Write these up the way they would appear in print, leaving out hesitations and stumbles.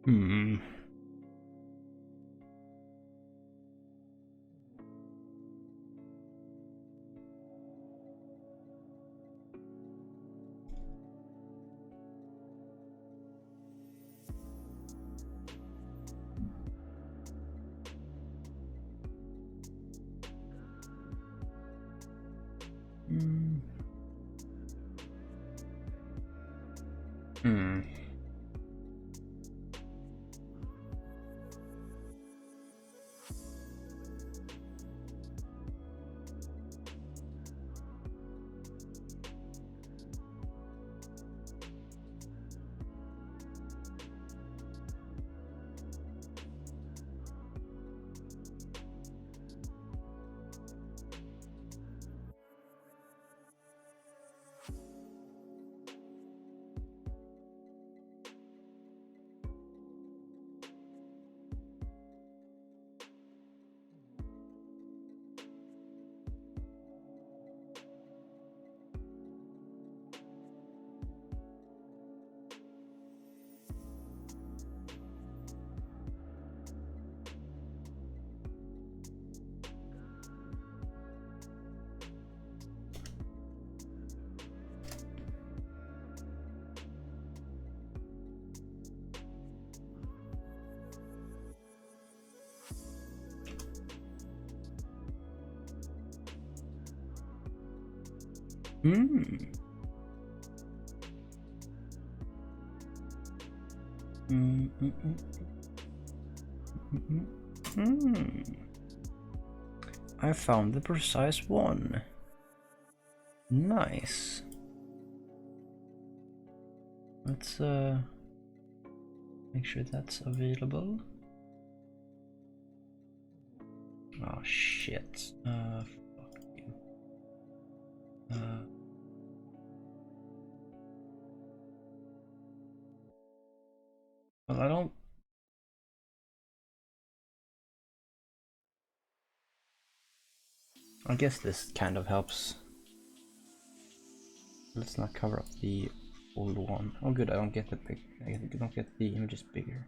Hmm. Hmm. Hmm. Hmm. Hmm. I found the precise one. Nice. Let's make sure that's available. Oh shit. Fuck you. Well, I don't. I guess this kind of helps. Let's not cover up the old one. Oh, good. I don't get the big. I don't get the images bigger.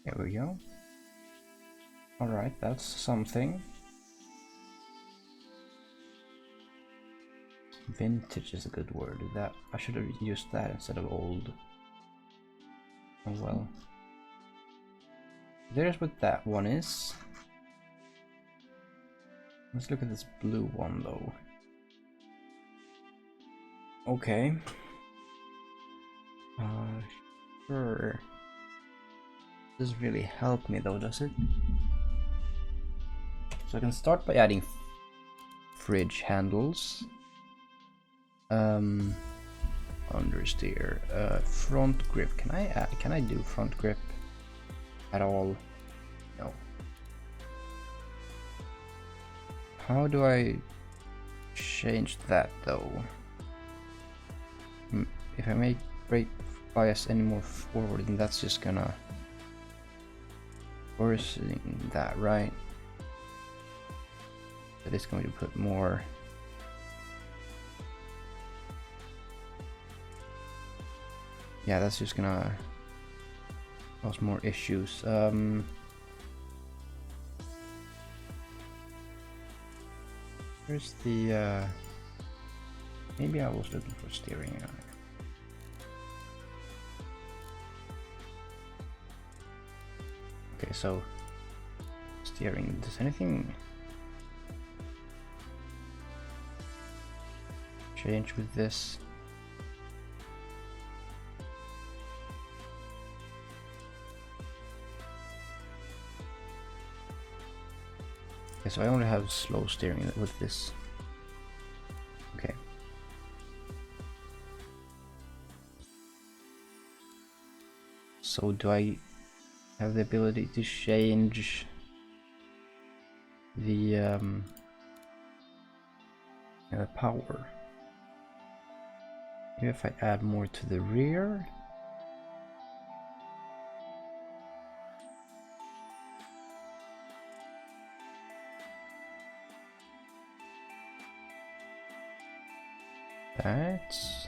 There we go. All right, that's something. Vintage is a good word. That I should have used that instead of old. Oh well. There's what that one is. Let's look at this blue one though. Okay. Sure. Doesn't really help me though, does it? So I can start by adding fridge handles. Understeer. Front grip. Can I do front grip at all? No. How do I change that though? If I make brake bias any more forward, then that's just gonna worsen that, right? That is going to put more. Yeah, that's just gonna cause more issues. Where's the maybe I was looking for steering. Okay, so steering, does anything change with this? Okay, so I only have slow steering with this. Okay. So do I have the ability to change the power? Maybe if I add more to the rear. That's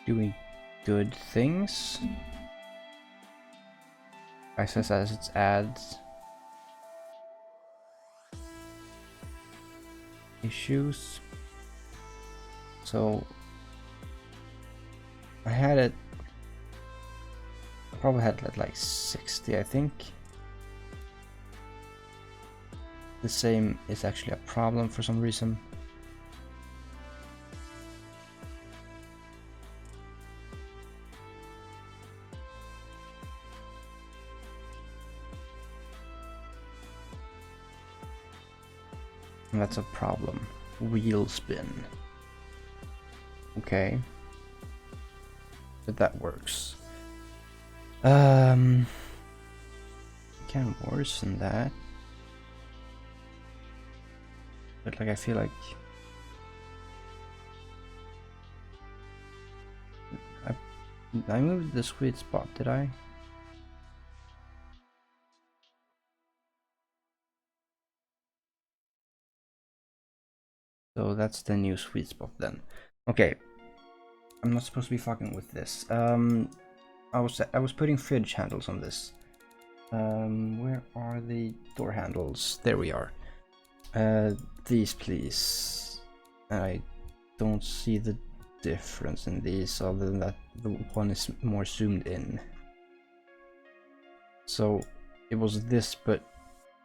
doing good things. Access as its adds issues. So I had it. I probably had it like 60, I think. The same is actually a problem for some reason. And that's a problem. Wheel spin. Okay. But that works. Can worsen that. But like I feel like I moved the sweet spot, did I? So that's the new sweet spot then. Okay. I'm not supposed to be fucking with this. I was putting fridge handles on this. Where are the door handles? There we are. These please. I don't see the difference in these other than that the one is more zoomed in. So it was this but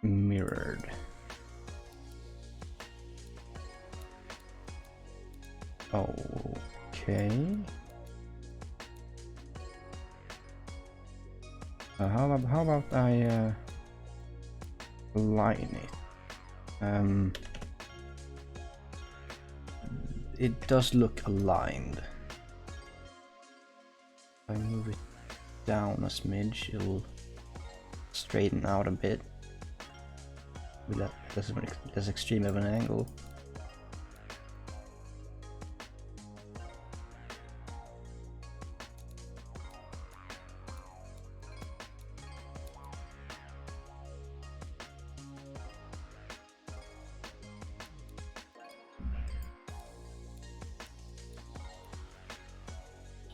mirrored. Okay. How about I align it? It does look aligned. If I move it down a smidge, it'll straighten out a bit. That's extreme of an angle.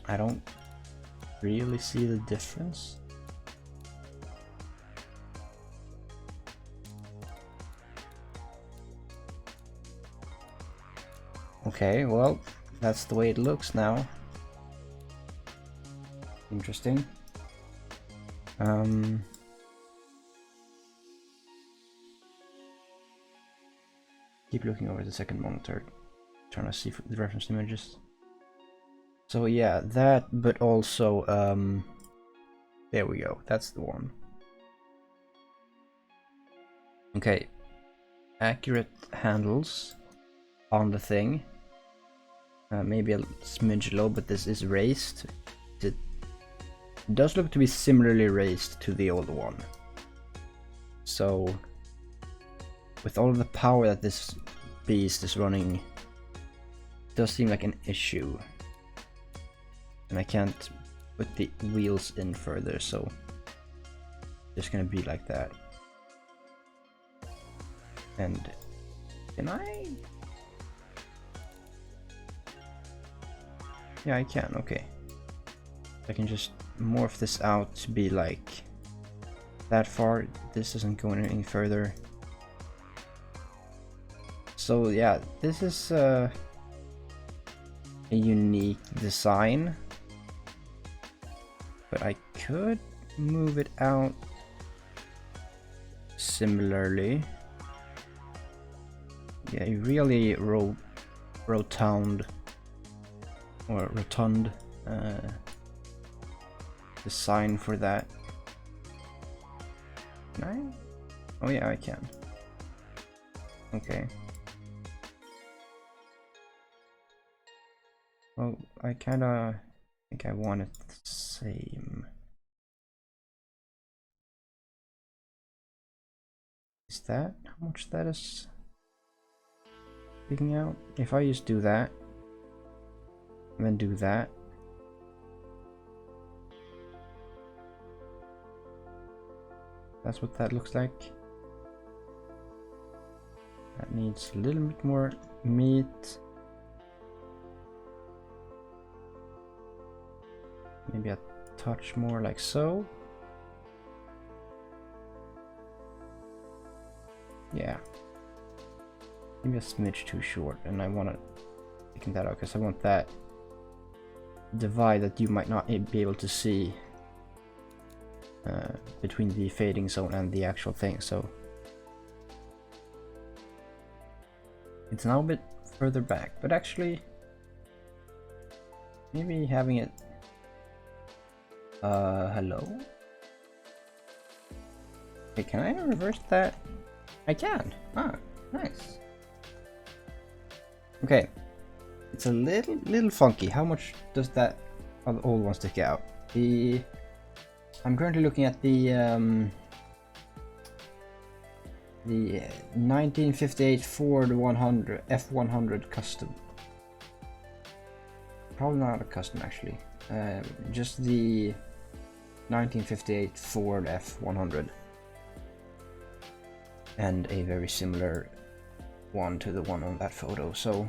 I don't really see the difference. Okay, well, that's the way it looks now. Interesting. Keep looking over the second monitor, trying to see the reference images. So yeah, that, but also, there we go, that's the one. Okay, accurate handles on the thing. Maybe a smidge low, but this is raised. It does look to be similarly raised to the old one. So, with all of the power that this beast is running, it does seem like an issue. And I can't put the wheels in further, so it's gonna be like that. And can I? Yeah, I can, okay. I can just morph this out to be like that far. This doesn't go any further. So yeah, this is a unique design. But I could move it out similarly. Yeah, a really rotund or rotund design for that. Can I? Oh yeah, I can. Okay. Well, I kinda think I want it the same. Is that how much that is picking out? If I just do that, and then do that, that's what that looks like. That needs a little bit more meat. Maybe a touch more like so. Yeah. Maybe a smidge too short, and I want to taking that out because I want that divide that you might not be able to see between the fading zone and the actual thing. So it's now a bit further back, but actually maybe having it hello. Okay, can I reverse that? I can. Ah, nice. Okay, it's a little funky. How much does that old one stick out? I'm currently looking at the 1958 Ford 100 F100 custom. Probably not a custom actually. Just the 1958 Ford F100, and a very similar one to the one on that photo. So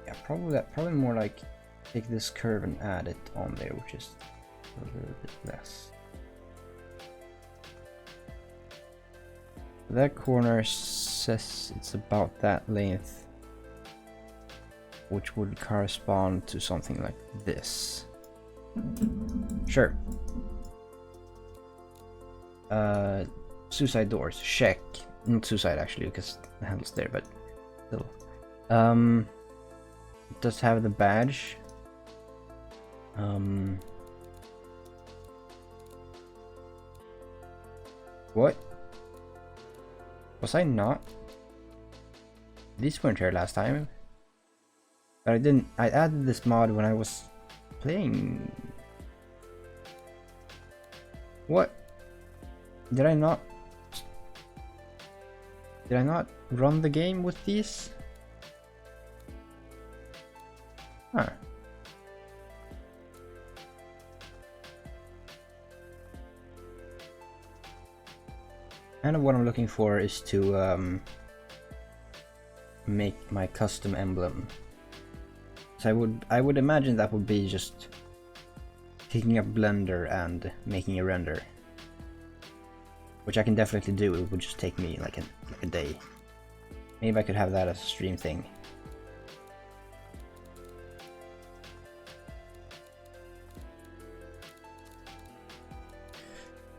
yeah, probably more like take this curve and add it on there, which is a little bit less. That corner says it's about that length, which would correspond to something like this. Sure. Suicide doors, check. Not suicide actually, because the handle's there, but still. It does have the badge. What? Was I not? These weren't here last time. But I didn't. I added this mod when I was playing. What? Did I not? Did I not run the game with these? Huh. Kind of what I'm looking for is to make my custom emblem. So I would imagine that would be just picking up Blender and making a render, which I can definitely do. It would just take me like a day. Maybe I could have that as a stream thing.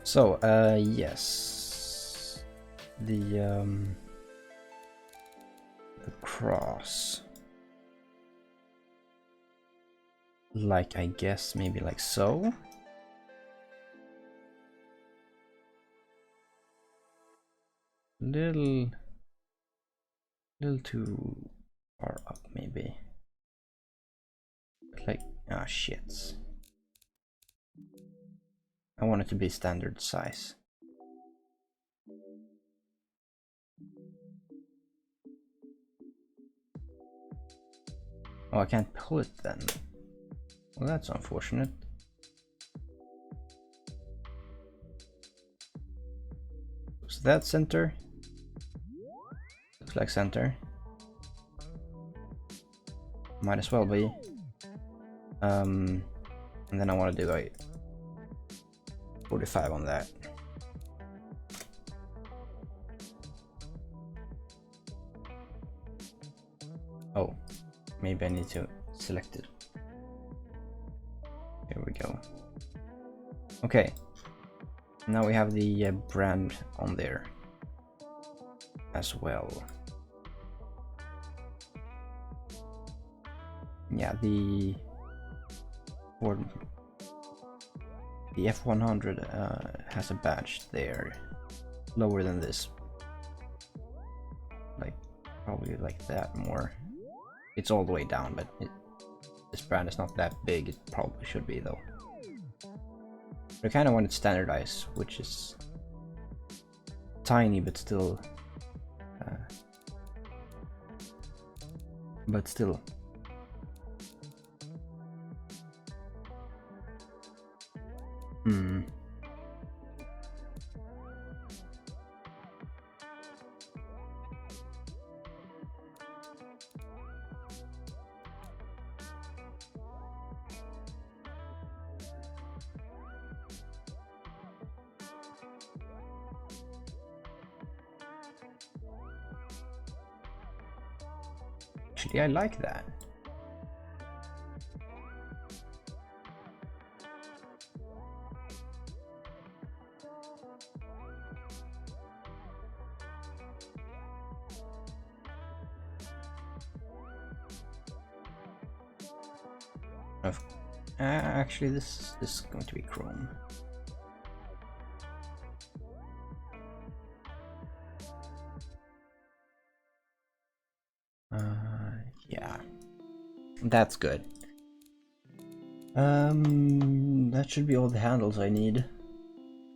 So yes, the cross, like I guess maybe like so. Little too far up maybe. Like, ah, shit. I want it to be standard size. Oh, I can't pull it then. Well, that's unfortunate. So that's center. Looks like center. Might as well be. And then I want to do a 45 on that. Oh, maybe I need to select it. Here we go. Okay, now we have the brand on there as well. Yeah, the F100 has a badge there, lower than this, like probably like that more. It's all the way down, but this brand is not that big. It probably should be though. But I kind of want it standardized, which is tiny but still, Hmm. Actually, I like that. Actually, this is going to be chrome. Yeah, that's good. That should be all the handles I need.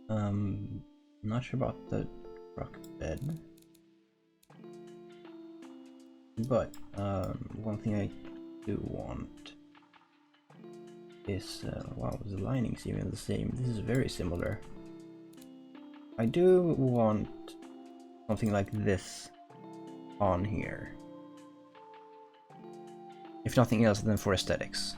I'm not sure about the rock bed, but one thing I do want is wow, the lining's even the same. This is very similar. I do want something like this on here, if nothing else than for aesthetics.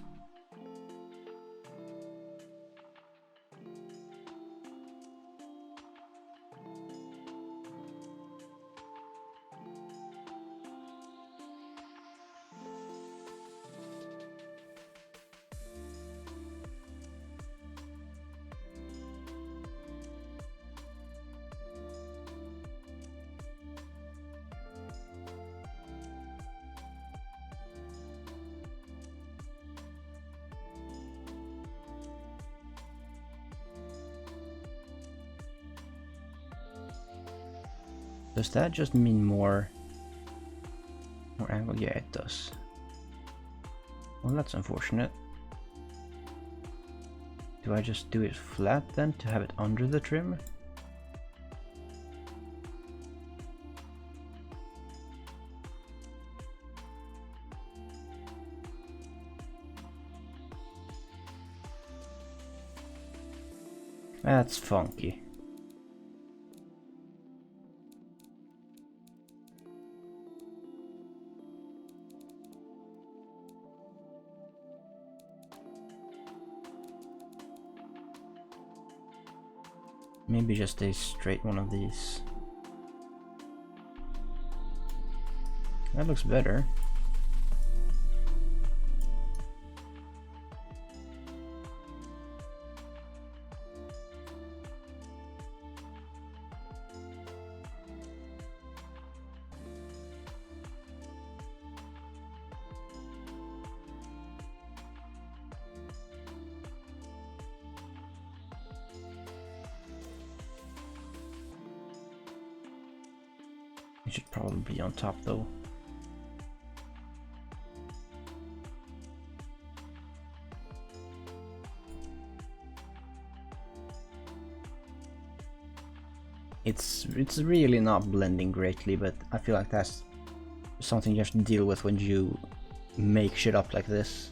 Does that just mean more angle? Yeah, it does. Well, that's unfortunate. Do I just do it flat then to have it under the trim? That's funky. Maybe just a straight one of these. That looks better. It should probably be on top though. It's really not blending greatly, but I feel like that's something you have to deal with when you make shit up like this.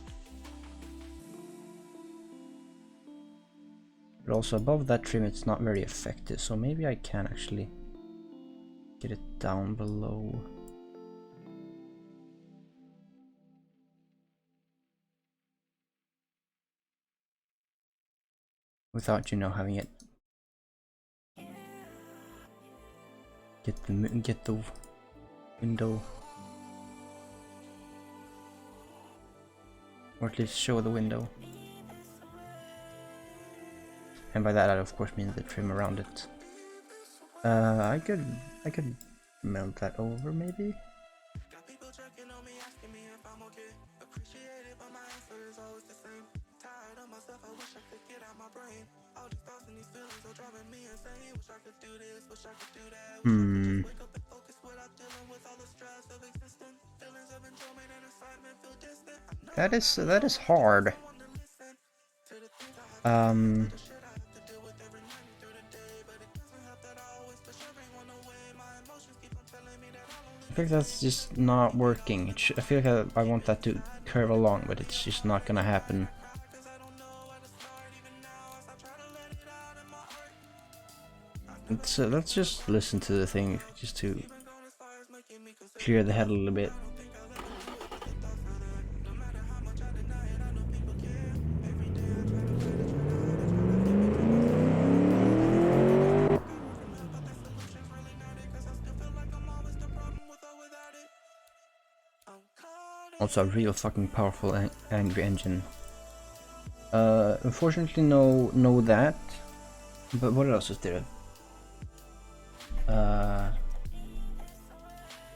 But also above that trim it's not very effective, so maybe I can actually get it down below. Without, you know, having it get the window, or at least show the window. And by that I of course mean the trim around it. I could melt that over maybe. That is hard. I think that's just not working. I feel like I want that to curve along, but it's just not gonna happen. So let's just listen to the thing just to clear the head a little bit. Also a real fucking powerful angry engine. Unfortunately no that. But what else is there?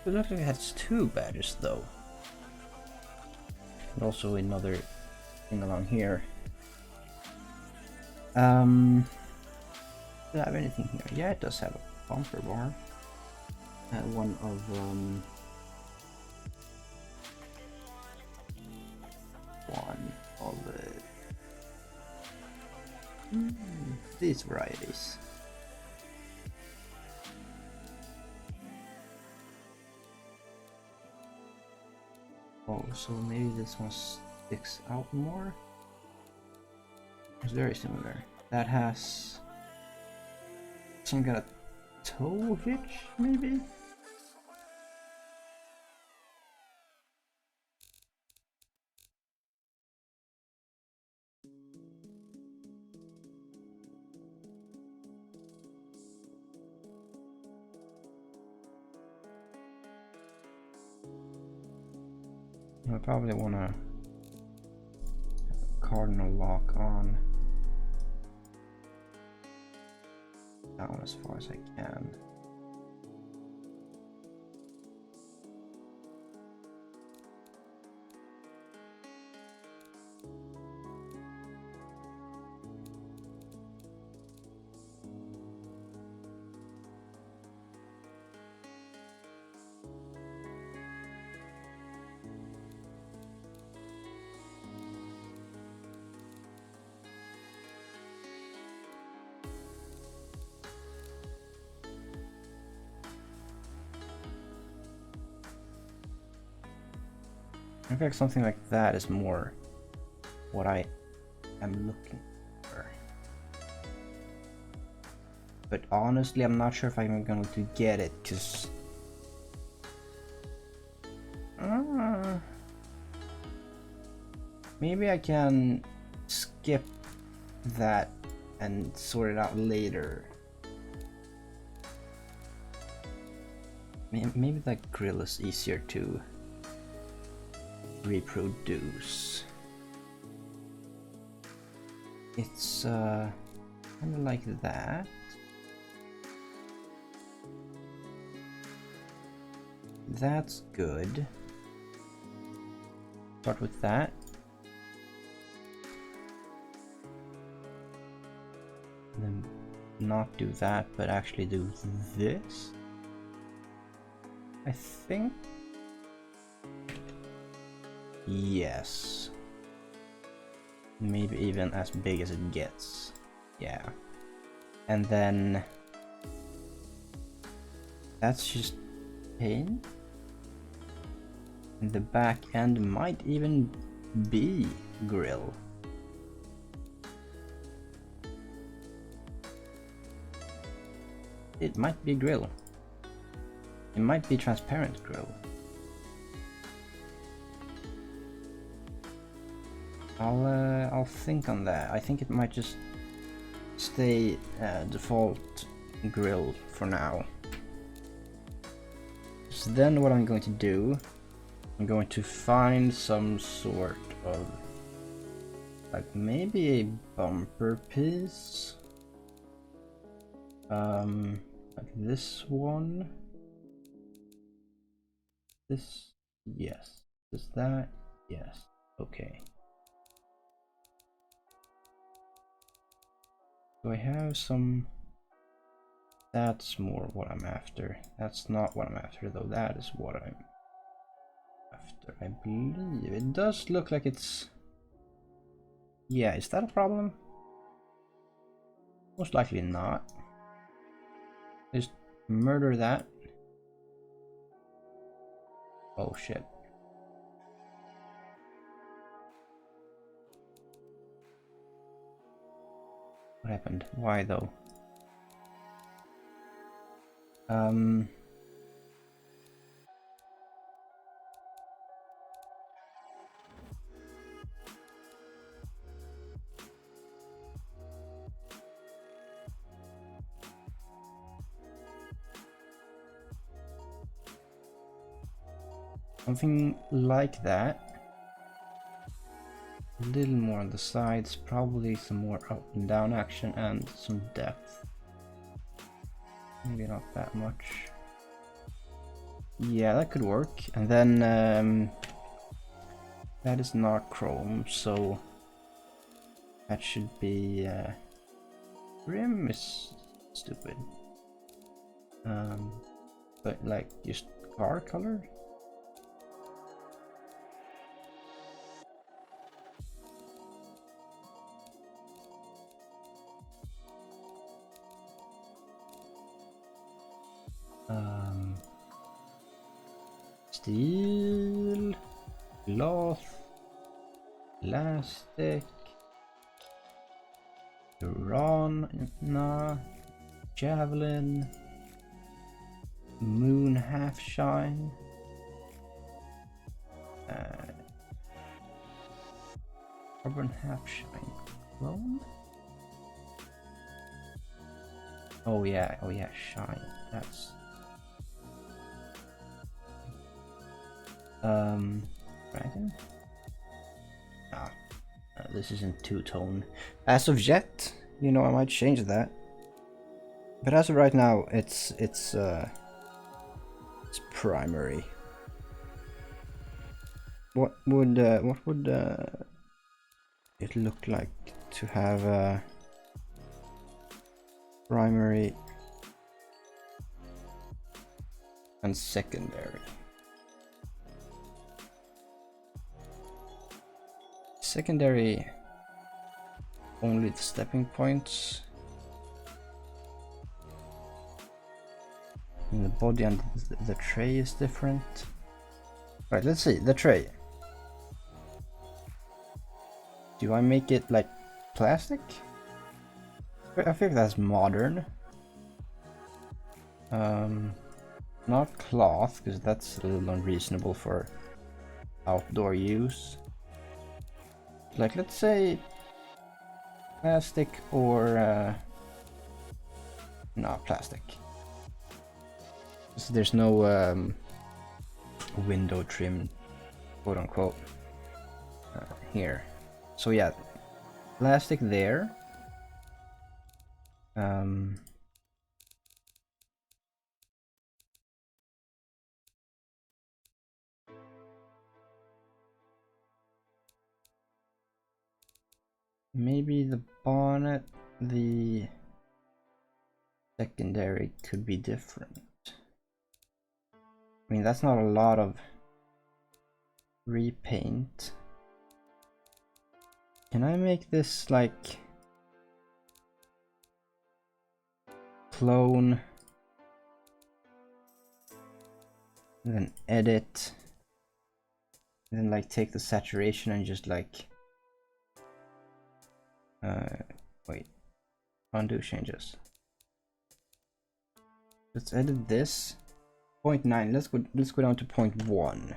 It looks like it has 2 badges though. And also another thing along here. Does it have anything here? Yeah, it does have a bumper bar. One of these varieties. Oh, so maybe this one sticks out more? It's very similar. That has some kind of toe hitch, maybe? I probably want to cardinal lock on down as far as I can. I feel like something like that is more what I am looking for. But honestly, I'm not sure if I'm going to get it, because maybe I can skip that and sort it out later. Maybe that grill is easier to reproduce. It's kind of like that. That's good. Start with that. And then not do that, but actually do this. I think. Yes. Maybe even as big as it gets. Yeah. And then that's just paint. And the back end might even be grill. It might be grill. It might be transparent grill. I'll think on that. I think it might just stay default grill for now. So then what I'm going to do, I'm going to find some sort of, like, maybe a bumper piece. Like this one. This, yes. Is that? Yes. Okay. Do I have some? That's more what I'm after. That's not what I'm after though. That is what I'm after. I believe it does look like it's. Yeah, is that a problem? Most likely not. Just murder that. Oh shit. What happened? Why though? Something like that. A little more on the sides, probably some more up and down action and some depth. Maybe not that much. Yeah, that could work. And then that is not chrome, so that should be rim is stupid. But like just car color. Steel, cloth, plastic, piranha, javelin, moon half shine, carbon half shine, clone. Oh yeah, shine. That's dragon. This isn't two-tone. As of yet, you know, I might change that. But as of right now, it's primary. What would it look like to have a primary and secondary? Secondary, only the stepping points. And the body and the tray is different. Right, let's see, the tray. Do I make it like plastic? I think that's modern. Not cloth, because that's a little unreasonable for outdoor use. Like, let's say plastic or no, plastic. So there's no window trim, quote unquote, here. So yeah, plastic there. Maybe the bonnet, the secondary could be different. I mean, that's not a lot of repaint. Can I make this like clone and then edit and then like take the saturation and just like wait, undo changes. Let's edit this 0.9. Let's go down to 0.1.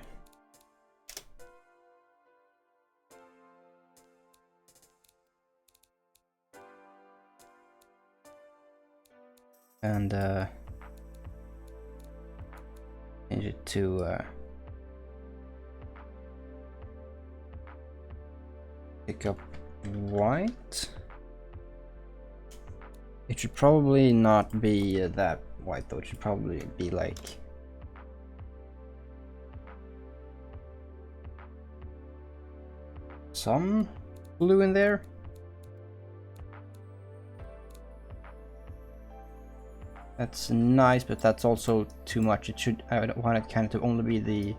And change it to pick up white. It should probably not be that white though. It should probably be like some blue in there. That's nice, but that's also too much. It should, I want it kind of to only be the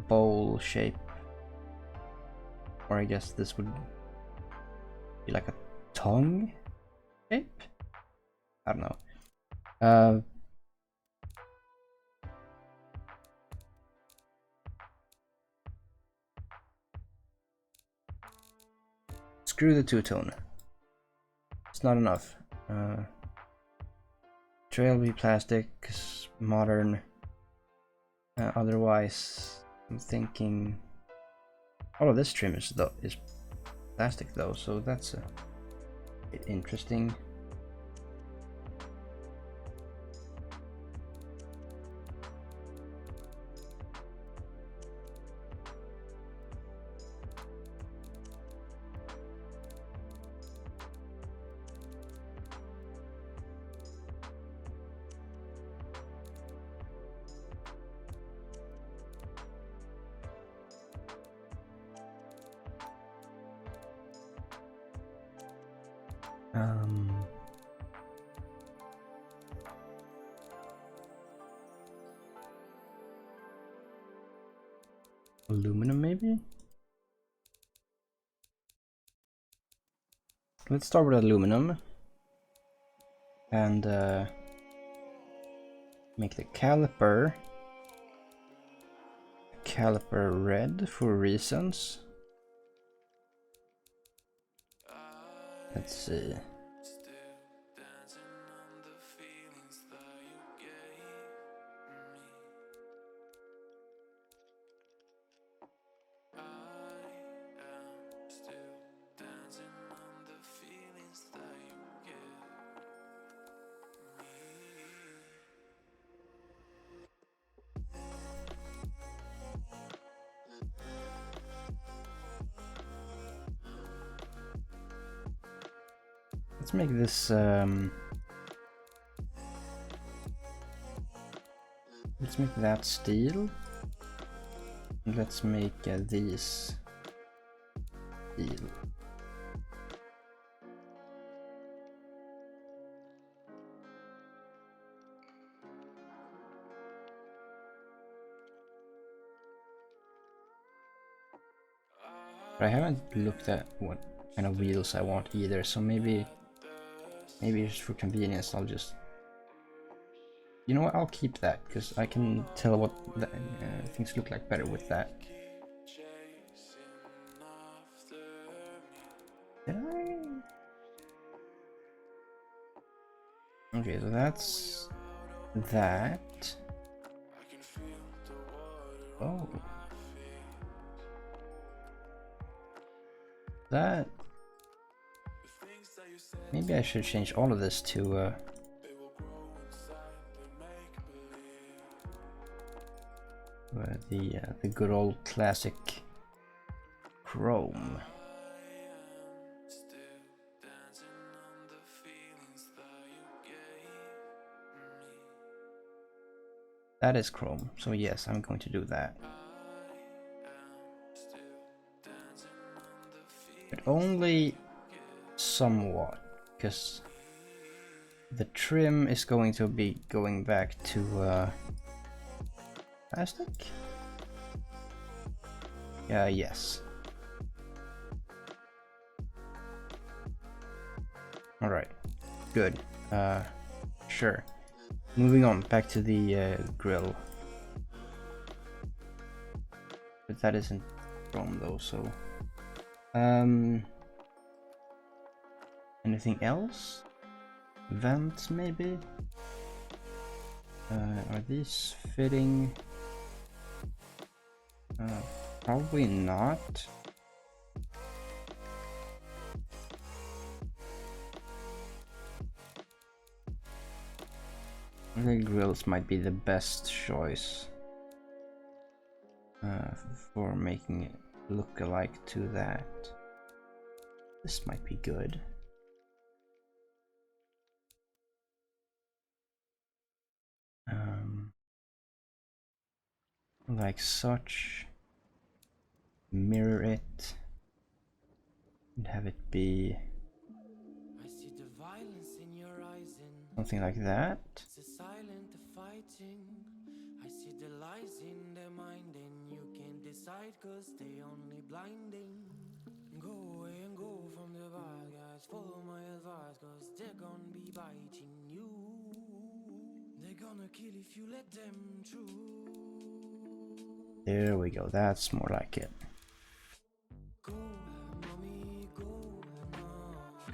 bowl shape. Or I guess this would be like a tongue shape? I don't know. Screw the two-tone. It's not enough. Tray will be plastic, modern. Otherwise, I'm thinking all of this trim is plastic though, so that's a bit interesting. Um, Aluminum, maybe? Let's start with aluminum. And make the caliper red for reasons. Let's see. Let's make this let's make that steel. And let's make these steel. But I haven't looked at what kind of wheels I want either, so maybe just for convenience I'll just... You know what, I'll keep that, because I can tell what things look like better with that. Did I? Okay, so that's that. Oh. That... Maybe I should change all of this to the good old classic chrome. That is chrome, so yes, I'm going to do that. But only somewhat, because the trim is going to be going back to plastic? Yes. Alright, good. Sure. Moving on, back to the grill. But that isn't chrome though, so... anything else? Vents, maybe? Are these fitting? Probably not. I think grills might be the best choice for making it look alike to that. This might be good. Like such. Mirror it and have it be something like that. I see the lies in their mind and you can't decide cause they only blinding. Go away and go from the bad guys, follow my advice cause they're gonna be biting you. They're gonna kill if you let them through. There we go, that's more like it. Go, mommy, go now. I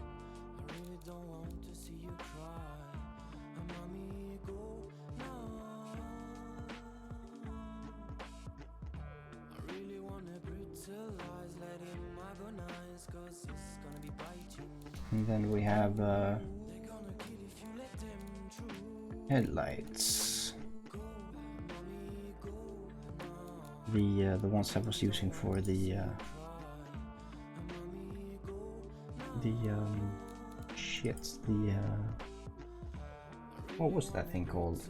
really don't want to see you cry. Mommy, go now. I really wanna brutalize, let him agonize, cause he's gonna be biting. And then we have headlights. The ones I was using for the what was that thing called?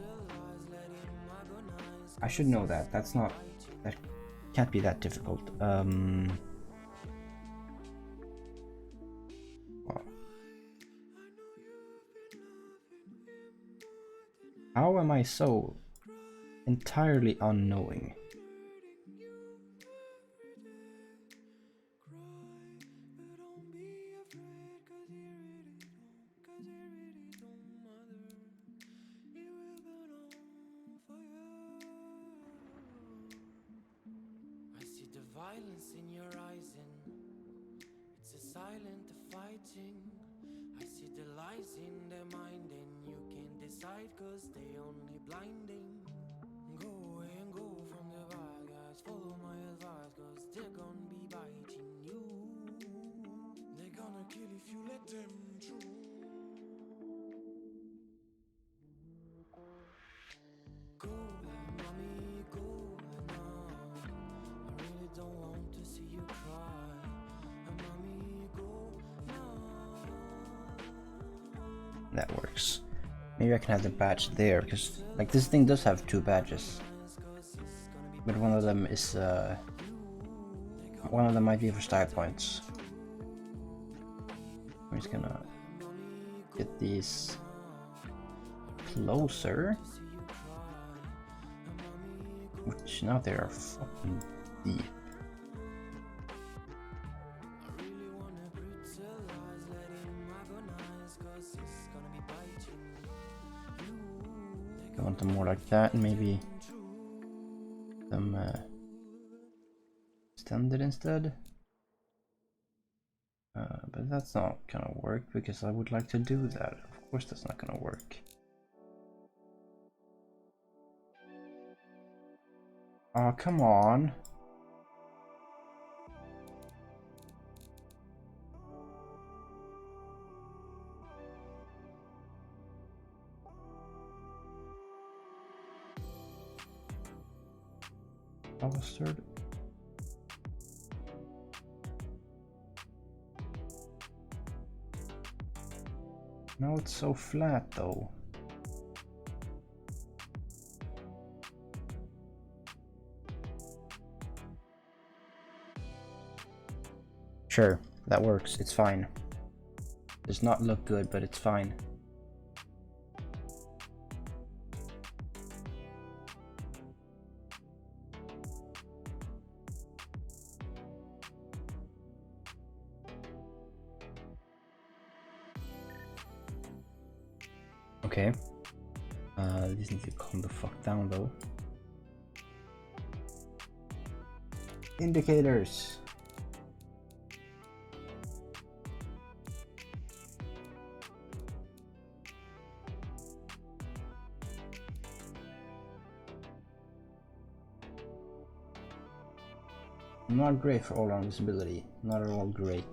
I should know that. That can't be that difficult. How am I so entirely unknowing? Violence in your eyes, and it's a silent fighting. I see the lies in their mind, and you can't decide cause they only blinding. Go away and go from the bad guys, follow my advice cause they're gonna be biting you. They're gonna kill if you let them through. Go, mommy, go now. I really don't want to see you cry. Mommy, go now. That works. Maybe I can have the badge there, because like this thing does have 2 badges. But one of them is one of them might be for style points. I'm just gonna get these closer. Which now they are fucking deep. I want them more like that, and maybe them extended instead. But that's not gonna work because I would like to do that. Of course that's not gonna work. Oh, come on. Bastard. Now it's so flat though. Sure, that works. It's fine. Does not look good, but it's fine. Okay. These need to calm the fuck down though. Indicators. Not great for all-around visibility. Not at all great.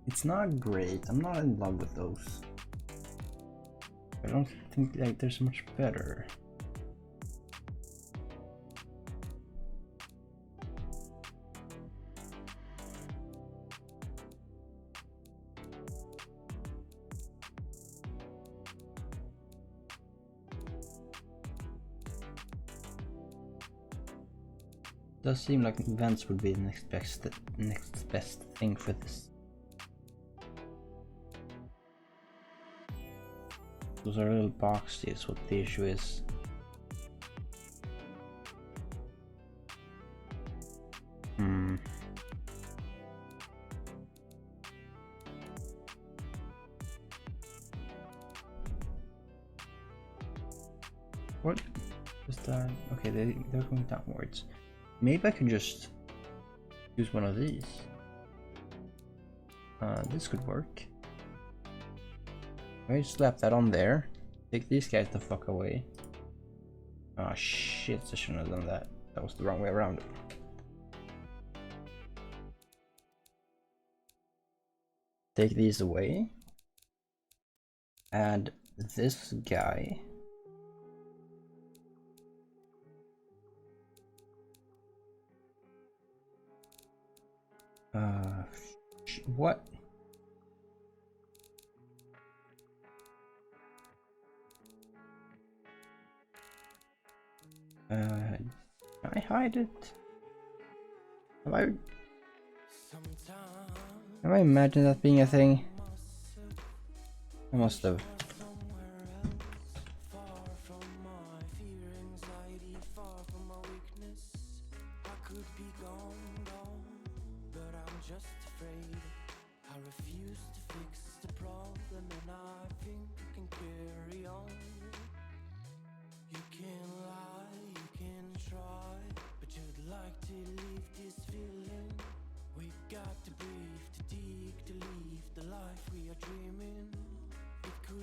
It's not great. I'm not in love with those. I don't think like there's much better. Does seem like events would be the next best thing for this. Those are little boxes, what the issue is. What? Just okay, they're going downwards. Maybe I can just use one of these. This could work. I slap that on there. Take these guys the fuck away. Ah, shit, I shouldn't have done that. That was the wrong way around. Take these away. Add this guy. What? Can I hide it? Have I imagined that being a thing? I must have.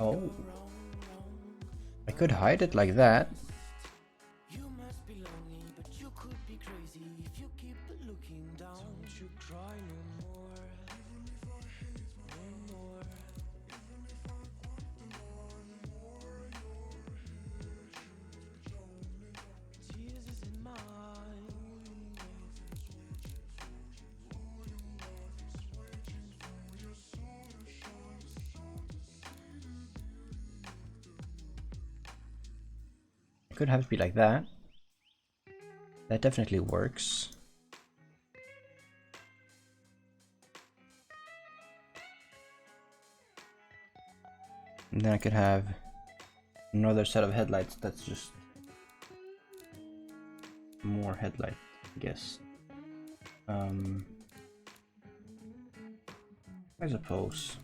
Oh, I could hide it like that. Could have it be like that. That definitely works. And then I could have another set of headlights that's just more headlight, I guess. I suppose.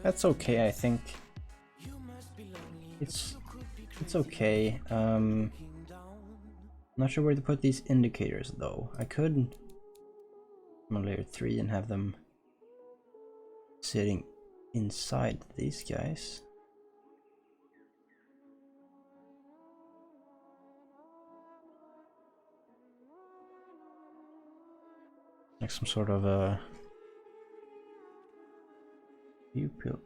That's okay, I think. It's okay. Not sure where to put these indicators though. I could on layer 3 and have them sitting inside these guys. Like some sort of a pupil.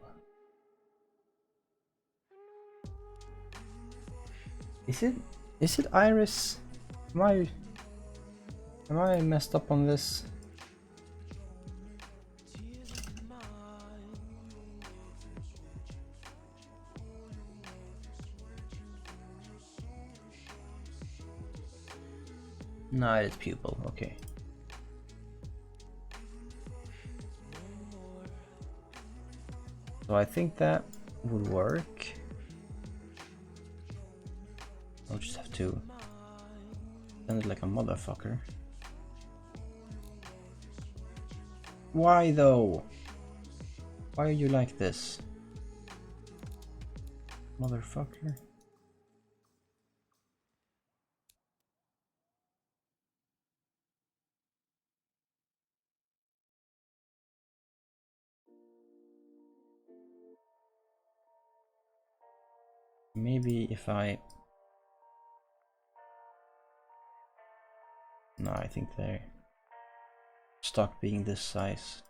Is it iris? Am I messed up on this? No, it's pupil, okay. So I think that would work. I'll just have to send it like a motherfucker. Why though? Why are you like this? Motherfucker. Maybe if I... No, I think they're stuck being this size.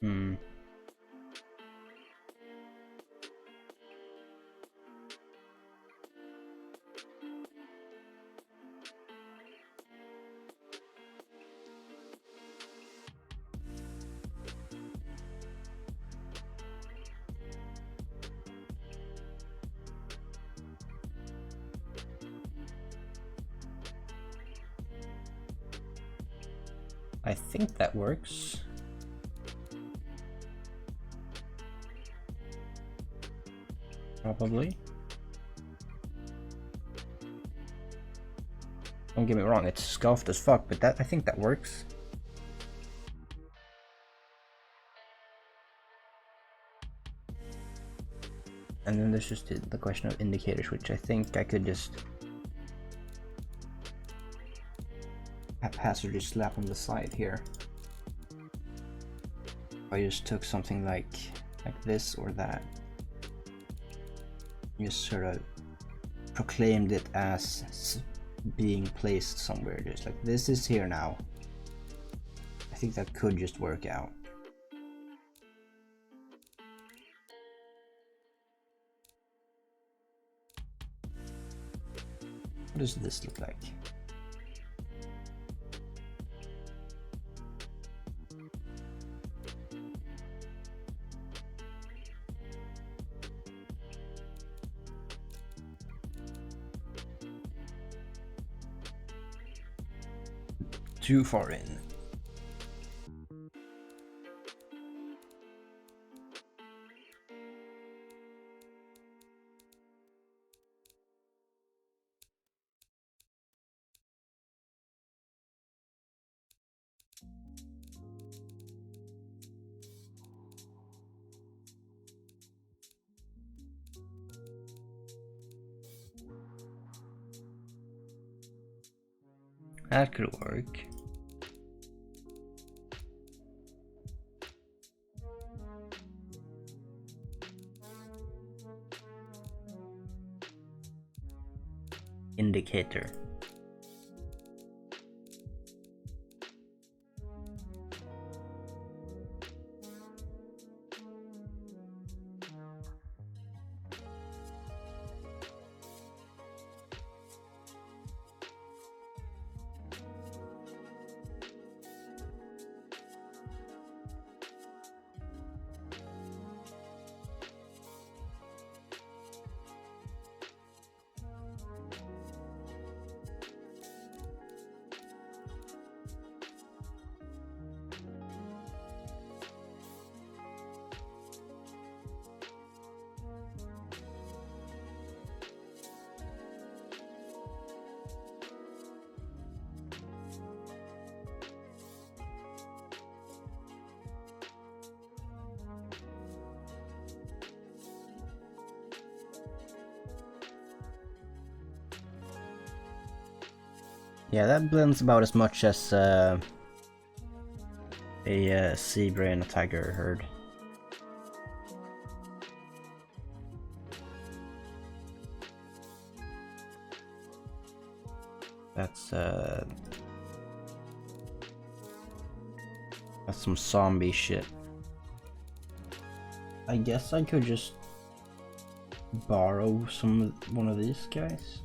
Hmm. I think that works. Probably. Don't get me wrong, it's scuffed as fuck, but I think that works. And then there's just the question of indicators, which I think I could just haphazardly slap on the side here. I just took something like this or that. Just sort of proclaimed it as being placed somewhere, just like this is here now. I think that could just work out. What does this look like? Too far in. That could work. Indicator. Yeah, that blends about as much as a zebra and a tiger herd. That's some zombie shit. I guess I could just borrow one of these guys.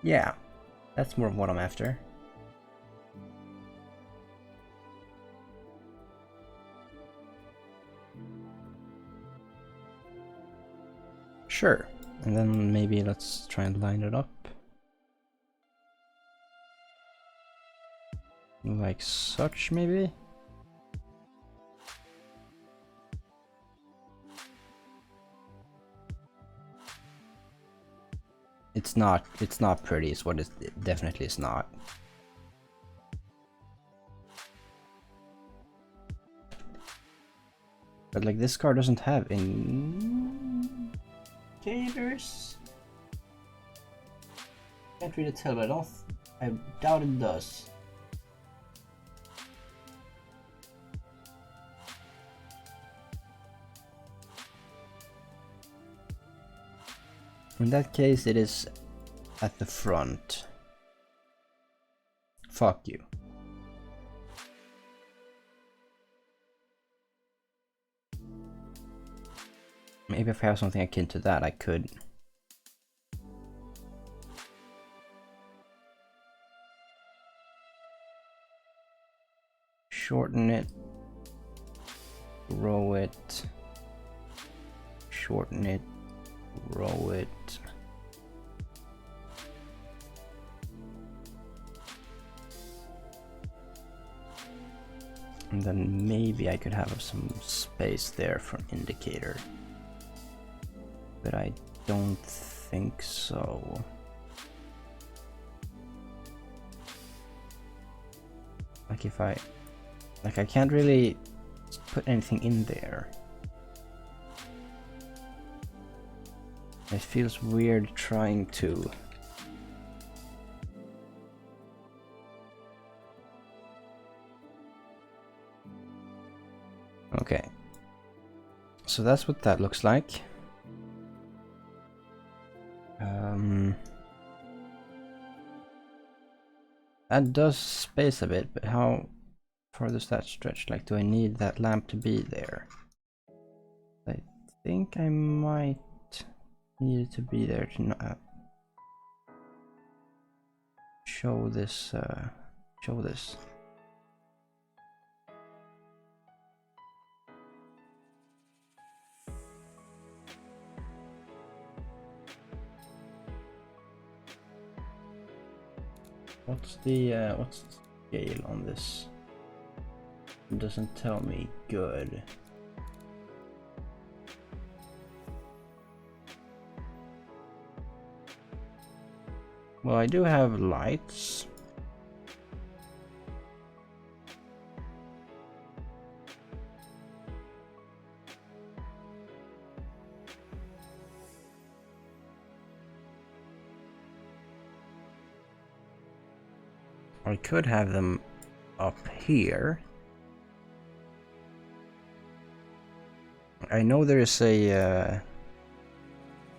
Yeah, that's more of what I'm after. Sure, and then maybe let's try and line it up. Like such, maybe? it's not pretty is what it definitely is not. But like this car doesn't have indicators. Can't really tell, but I doubt it does. In that case, it is at the front. Fuck you. Maybe if I have something akin to that, I could. Shorten it. Row it. Shorten it. Row it. And then maybe I could have some space there for an indicator. But I don't think so. Like if I can't really put anything in there. It feels weird trying to. Okay. So that's what that looks like. That does space a bit, but how far does that stretch? Like, do I need that lamp to be there? I think I might need it to be there to not show this. Show this. What's the scale on this? It doesn't tell me. Good. Well, I do have lights. I could have them up here. I know there is a.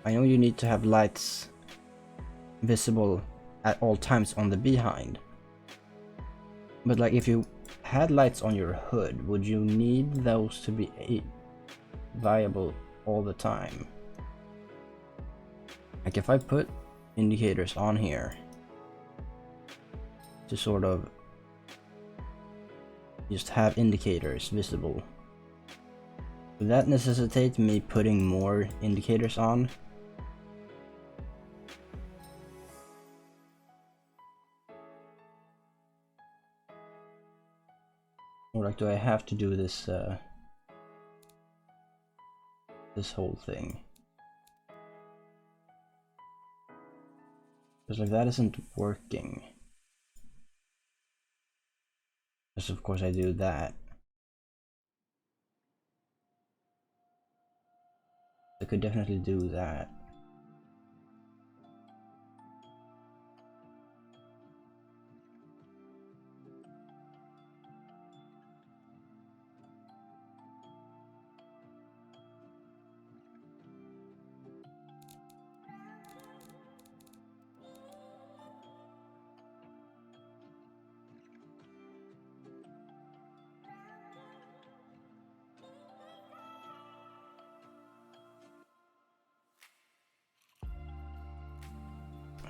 I know you need to have lights visible at all times on the behind. But like if you had lights on your hood, would you need those to be viable all the time? Like if I put indicators on here to sort of just have indicators visible, would that necessitate me putting more indicators on? Or like, do I have to do this this whole thing? Because like that isn't working. Because of course I do that. I could definitely do that.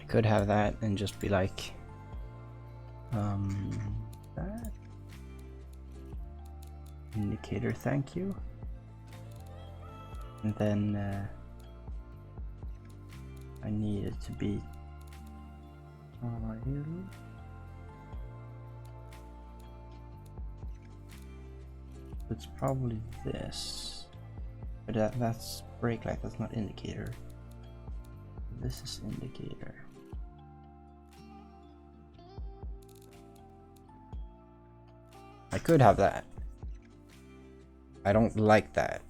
Could have that and just be like that indicator, thank you, and then I need it to be here. It's probably this, but that's brake light, that's not indicator. This is indicator. I could have that. I don't like that.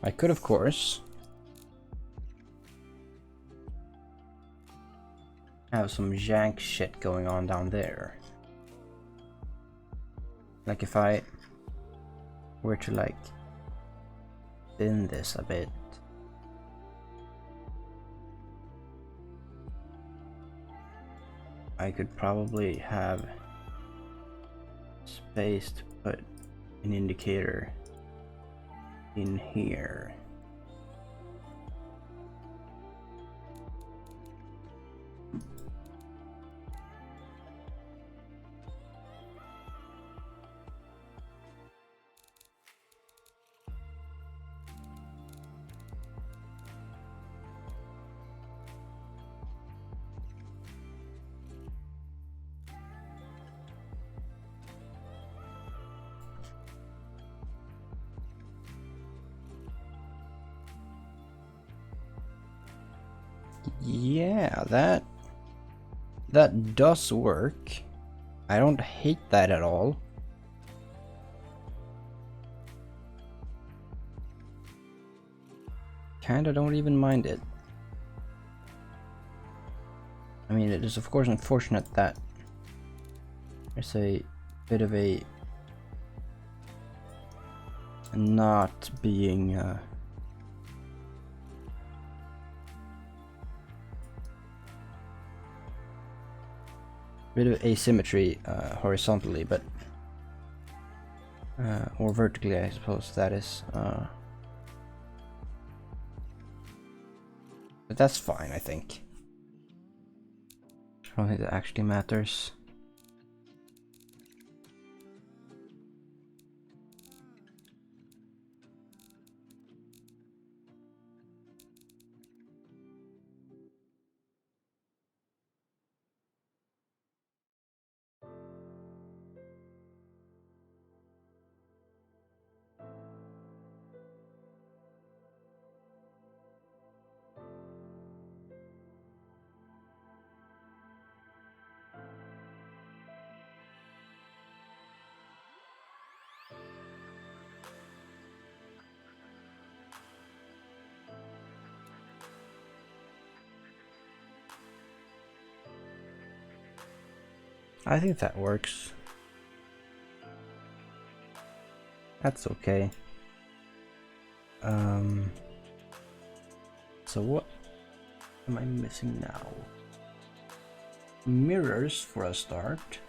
I could, of course, have some jank shit going on down there. Like if I were to like thin this a bit. I could probably have space to put an indicator in here. Yeah, that does work. I don't hate that at all. Kinda don't even mind it. I mean, it is of course unfortunate that there's a bit of a not being bit of asymmetry horizontally, but or vertically, I suppose that is. But that's fine, I think. I don't think that actually matters. I think that works. That's okay. So what am I missing now? Mirrors for a start.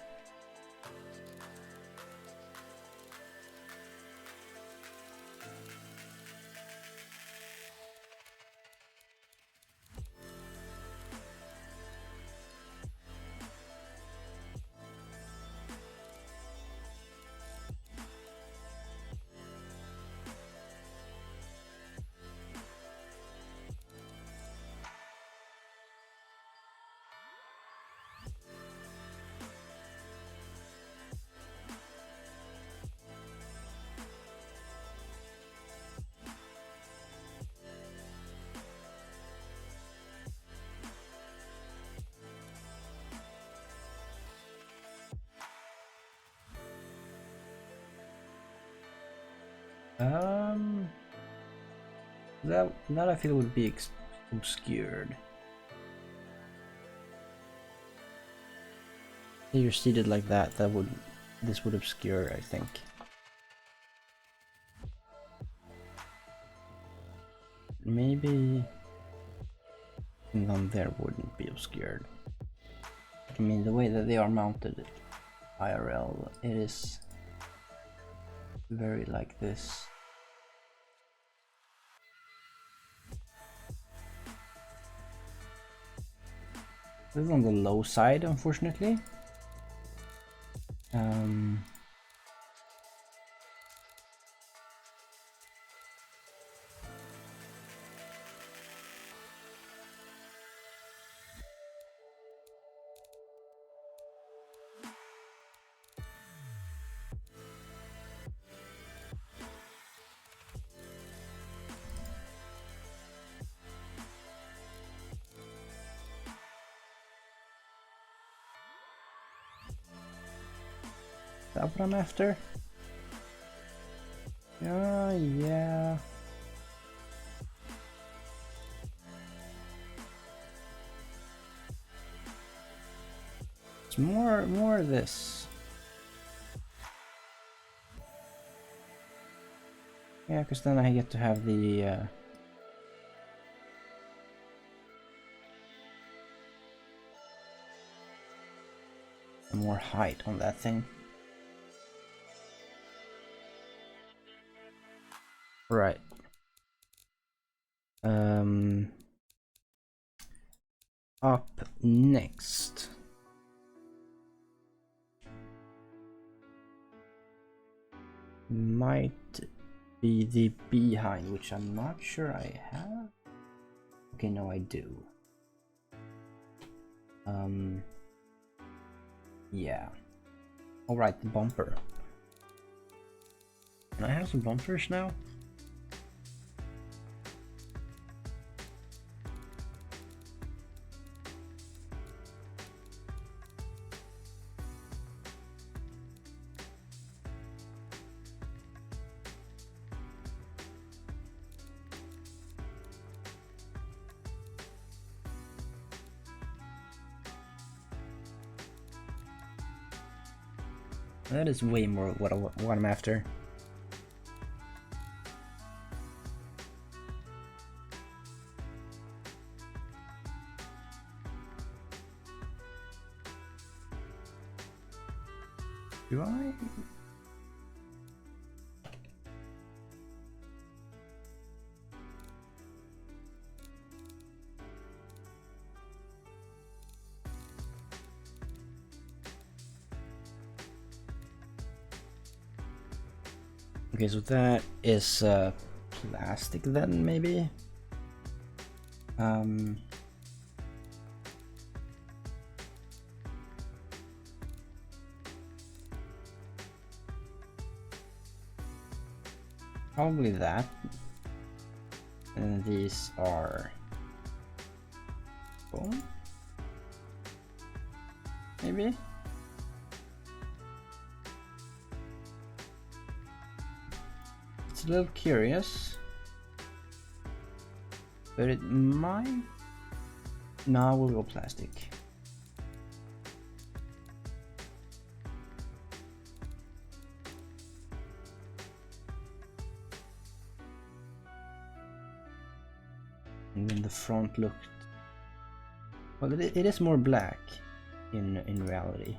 That I feel would be obscured. If you're seated like that, this would obscure, I think. Maybe none there wouldn't be obscured. I mean, the way that they are mounted IRL, it is very like this. This is on the low side, unfortunately. what I'm after? Yeah. It's more of this. Yeah, because then I get to have the more height on that thing. Right. Up next. Might be the behind, which I'm not sure I have. Okay, no, I do. Yeah. Alright, the bumper. Can I have some bumpers now? That is way more what I'm after. Do I? Okay, so that is plastic then, maybe? Probably that. And these are foam? Maybe? It's a little curious. But it might... No, we'll go plastic. And then the front looked... Well, it is more black in reality.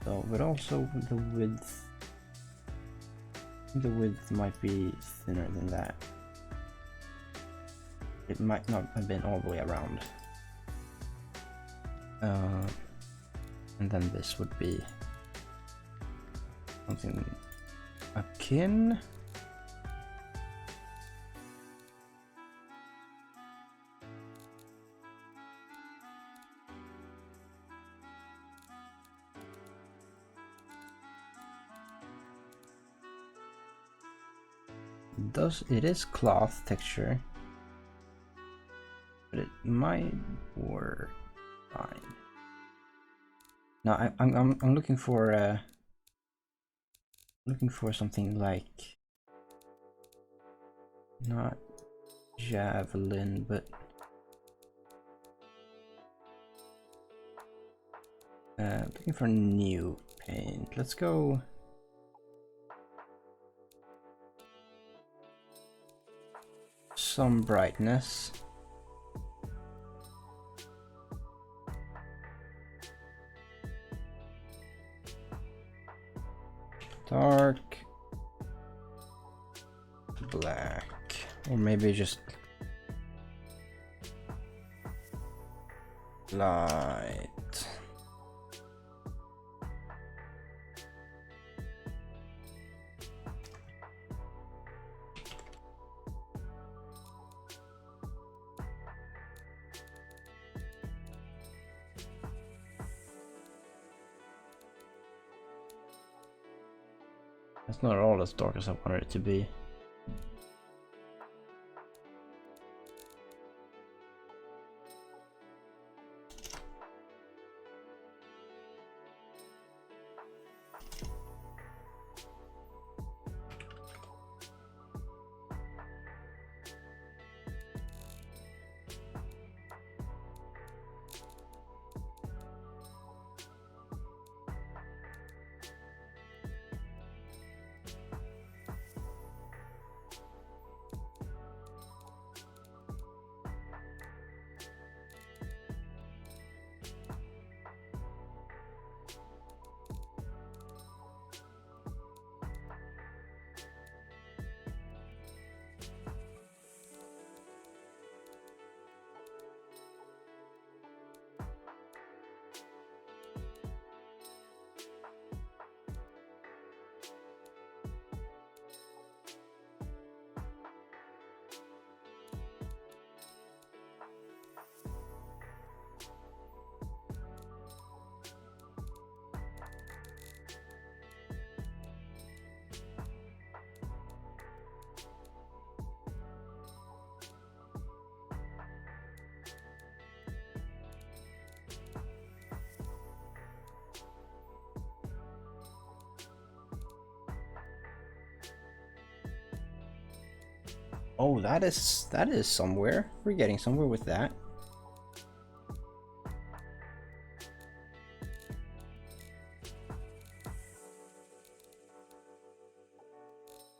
So, but also the width... The width might be thinner than that. It might not have been all the way around. And then this would be something akin. It is cloth texture, but it might work fine. Now I'm looking for something like not javelin, but looking for new paint. Let's go. Some brightness. Dark black, or maybe just light. It's not at all as dark as I wanted it to be. Oh, that is somewhere. We're getting somewhere with that.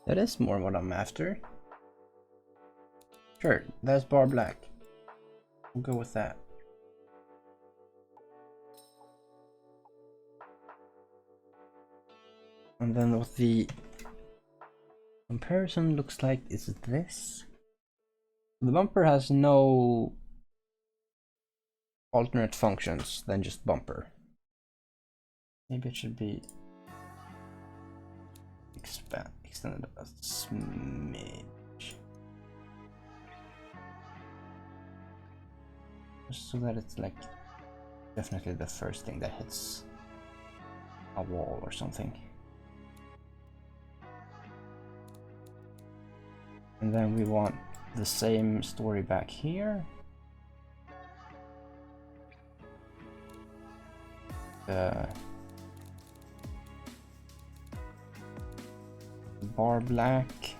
That is more what I'm after. Sure, that's bar black. We'll go with that. And then what the comparison looks like is this. The bumper has no alternate functions than just bumper. Maybe it should be extended a smidge. Just so that it's like definitely the first thing that hits a wall or something. And then we want the same story back here. The bar black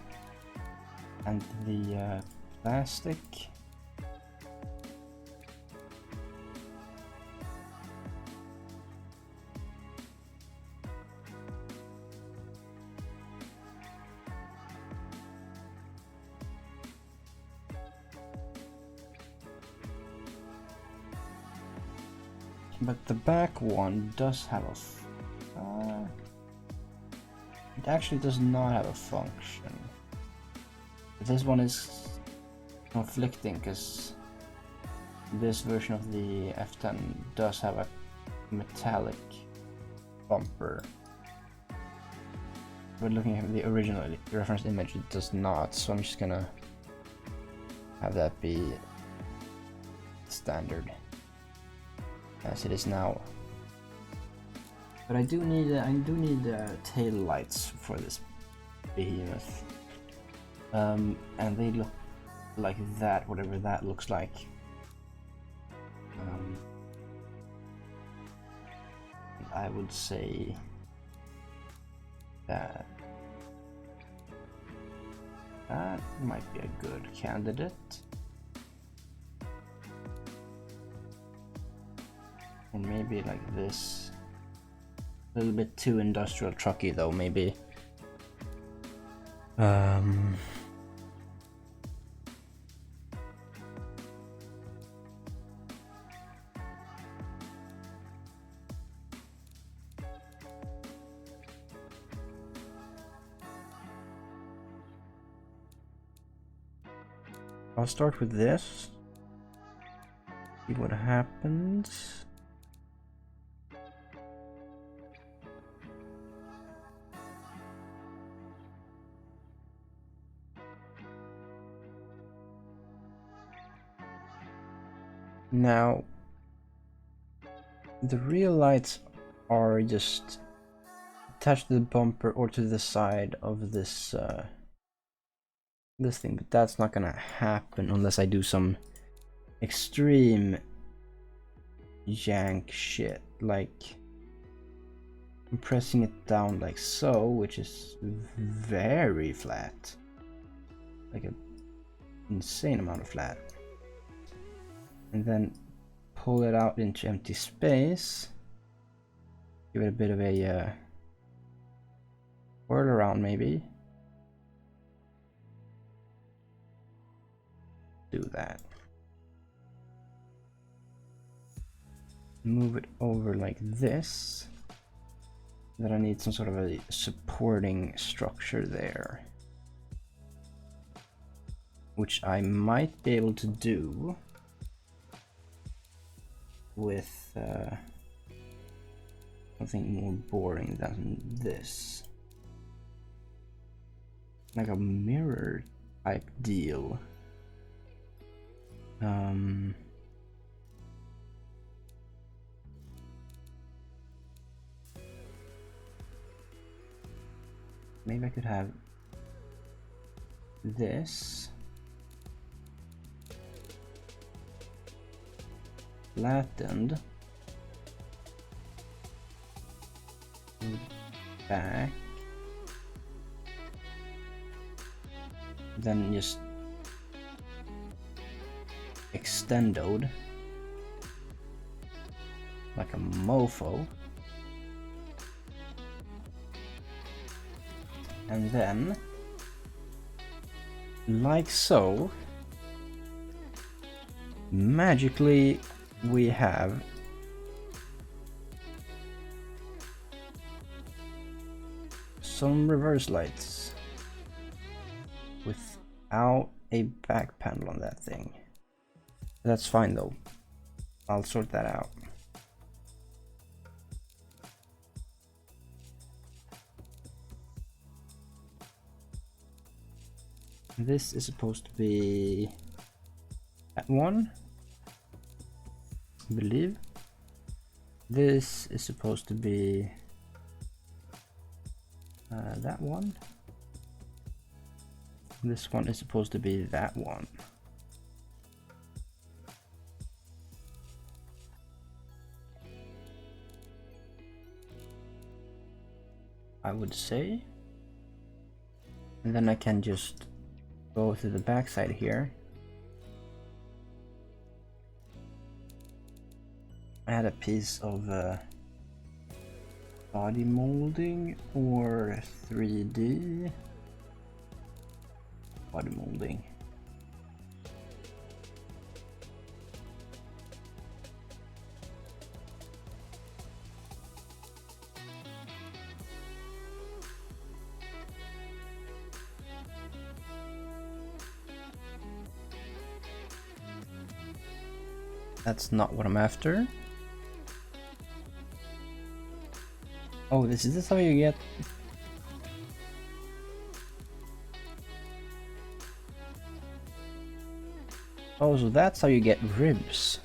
and the plastic. But the back one does have a it actually does not have a function. This one is conflicting because this version of the F10 does have a metallic bumper. But looking at the original reference image, it does not, so I'm just gonna have that be standard as it is now. But I do need tail lights for this behemoth, and they look like that, whatever that looks like. I would say that that might be a good candidate. And maybe like this. A little bit too industrial trucky though, maybe. I'll start with this. See what happens. Now, the real lights are just attached to the bumper or to the side of this this thing, but that's not gonna happen unless I do some extreme jank shit, like compressing it down like so, which is very flat, like an insane amount of flat, and then pull it out into empty space, give it a bit of a whirl around, maybe do that, move it over like this. Then I need some sort of a supporting structure there, which I might be able to do with something more boring than this, like a mirror type deal. Maybe I could have this flattened back, then just extendoed like a mofo, and then like so, magically we have some reverse lights without a back panel on that thing. That's fine though, I'll sort that out. This is supposed to be that one, I believe. This is supposed to be that one. This one is supposed to be that one. I would say. And then I can just go to the back side here. Add a piece of body molding or 3D body molding. That's not what I'm after. Oh, this is how you get. Oh, so that's how you get ribs.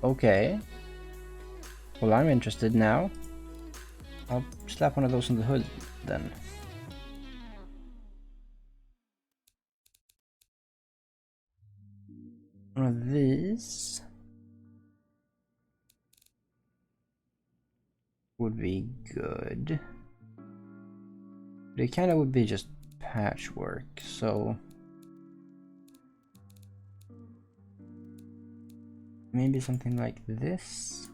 Okay. Well, I'm interested now. I'll slap one of those on the hood then. One of these would be good. But it kind of would be just patchwork, so maybe something like this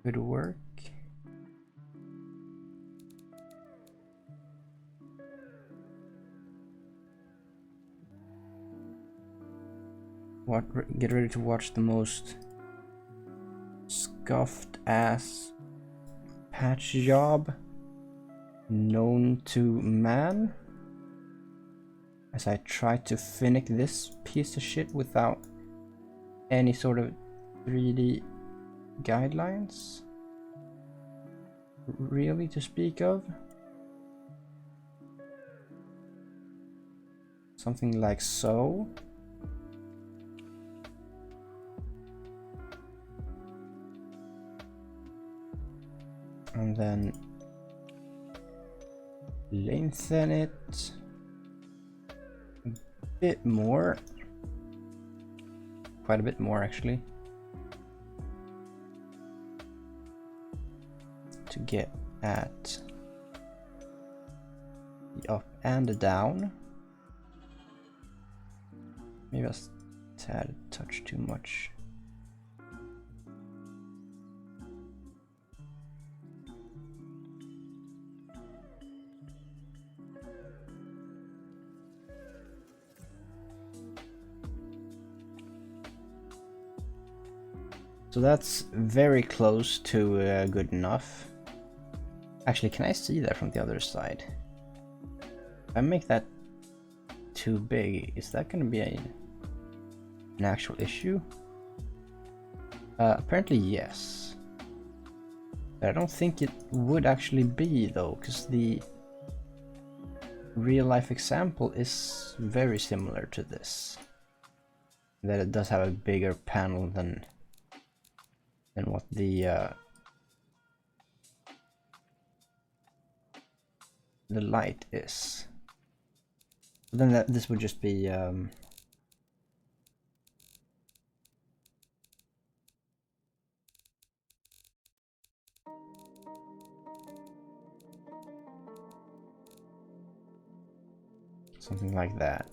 could work. Get ready to watch the most scuffed ass patch job known to man, as I try to finish this piece of shit without any sort of 3D guidelines really to speak of. Something like so. And then lengthen it a bit more, quite a bit more actually, to get at the up and the down. Maybe I'll add a touch too much. So that's very close to good enough. Actually, can I see that from the other side? If I make that too big, is that going to be an actual issue? Apparently yes. But I don't think it would actually be though, because the real life example is very similar to this. That it does have a bigger panel than what the light is. But then this would just be something like that.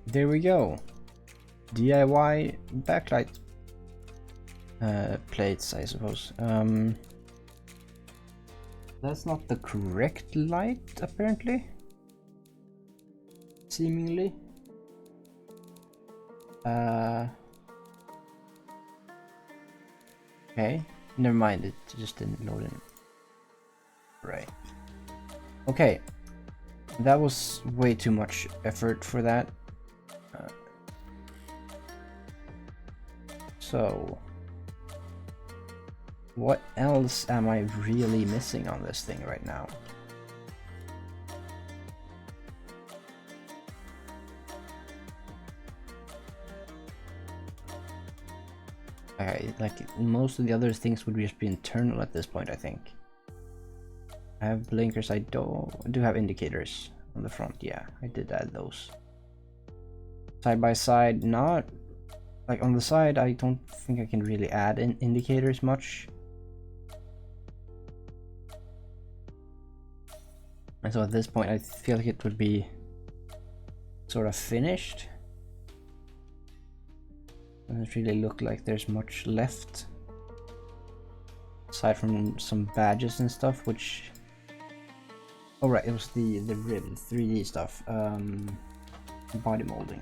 There we go. DIY backlight plates, I suppose. That's not the correct light, apparently. Seemingly. Okay, never mind, it just didn't load in. Right. Okay, that was way too much effort for that. So, what else am I really missing on this thing right now? Like most of the other things would just be internal at this point, I think. I have blinkers, I do have indicators on the front, yeah, I did add those. Side by side, not like on the side, I don't think I can really add in indicators much. And so at this point, I feel like it would be sort of finished. Doesn't really look like there's much left. Aside from some badges and stuff, which... Oh right, it was the rib, 3D stuff. Body molding.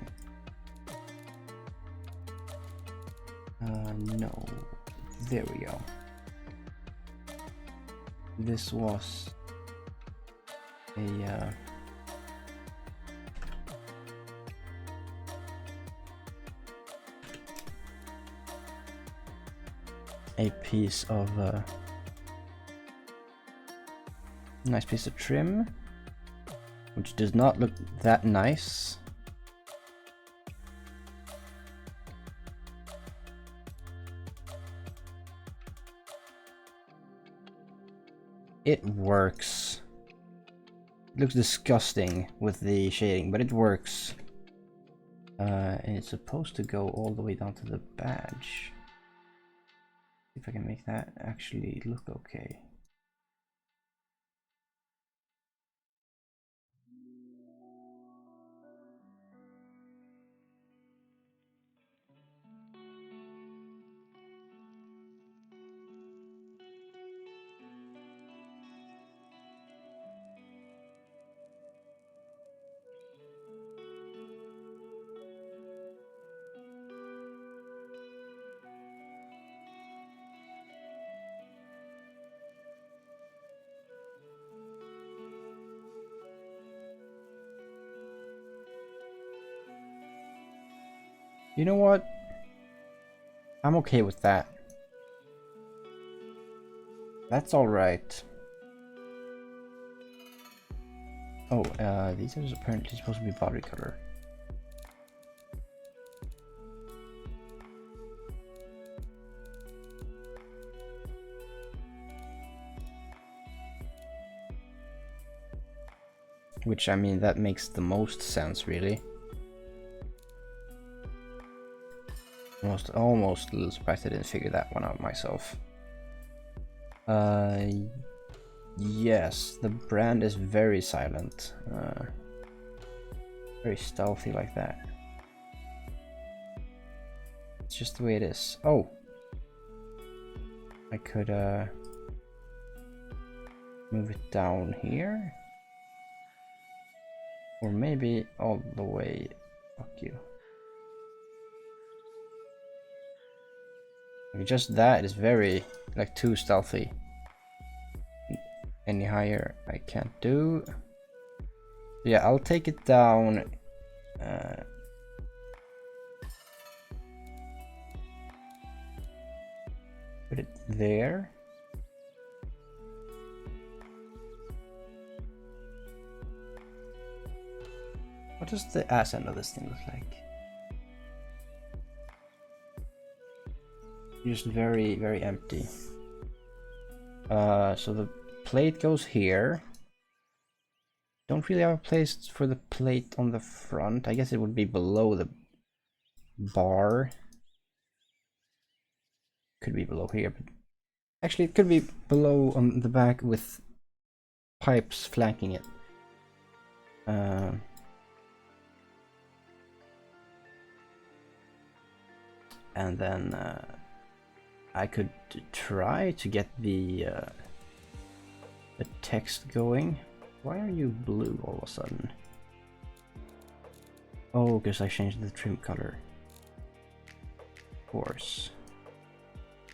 No. There we go. This was a piece of nice piece of trim, which does not look that nice. It works. It looks disgusting with the shading, but it works. And it's supposed to go all the way down to the badge. See if I can make that actually look okay. You know what? I'm okay with that. That's alright. Oh, these are apparently supposed to be body color. Which, I mean, that makes the most sense, really. Almost a little surprised I didn't figure that one out myself. Yes, the brand is very silent. Very stealthy like that. It's just the way it is. Oh! I could move it down here. Or maybe all the way. Fuck you. Just that is very, like, too stealthy. Any higher I can't do. Yeah, I'll take it down. Put it there. What does the ass end of this thing look like? Just very, very empty. So the plate goes here. Don't really have a place for the plate on the front. I guess it would be below the bar. Could be below here, but actually it could be below on the back with pipes flanking it. and then I could try to get the text going. Why are you blue all of a sudden? Oh, because I changed the trim color. Of course.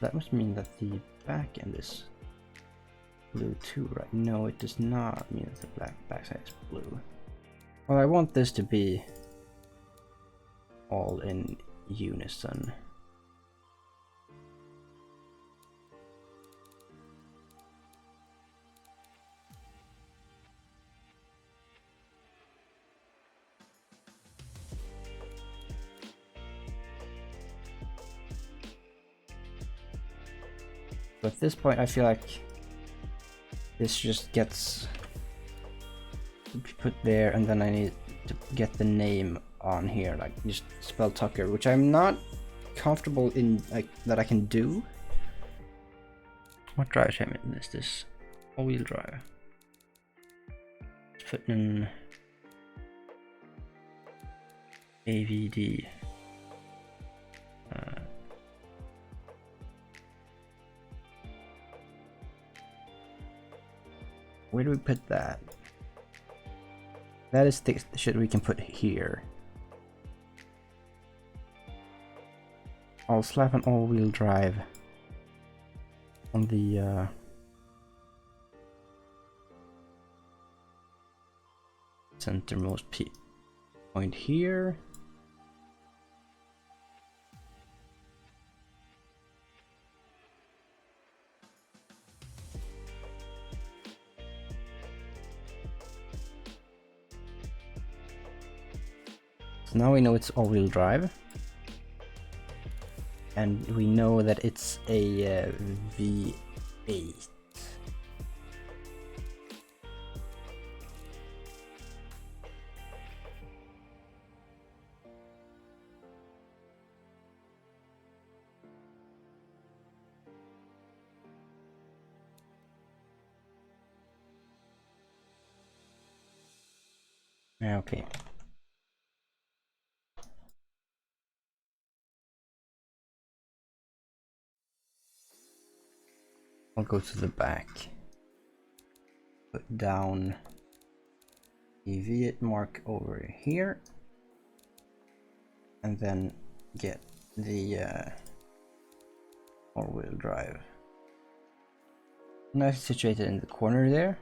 That must mean that the back end is blue too, right? No, it does not mean that the backside is blue. Well, I want this to be all in unison. But at this point, I feel like this just gets put there, and then I need to get the name on here, like just spell Tucker, which I'm not comfortable in, like that I can do. What drivetrain is this? All-wheel drive. Let's put in AVD. Where do we put that? That is the shit we can put here. I'll slap an all-wheel drive on the centermost point here. So now we know it's all-wheel drive, and we know that it's a V8. Okay. I'll go to the back, put down the V8 mark over here, and then get the all-wheel drive. Now it's situated in the corner there.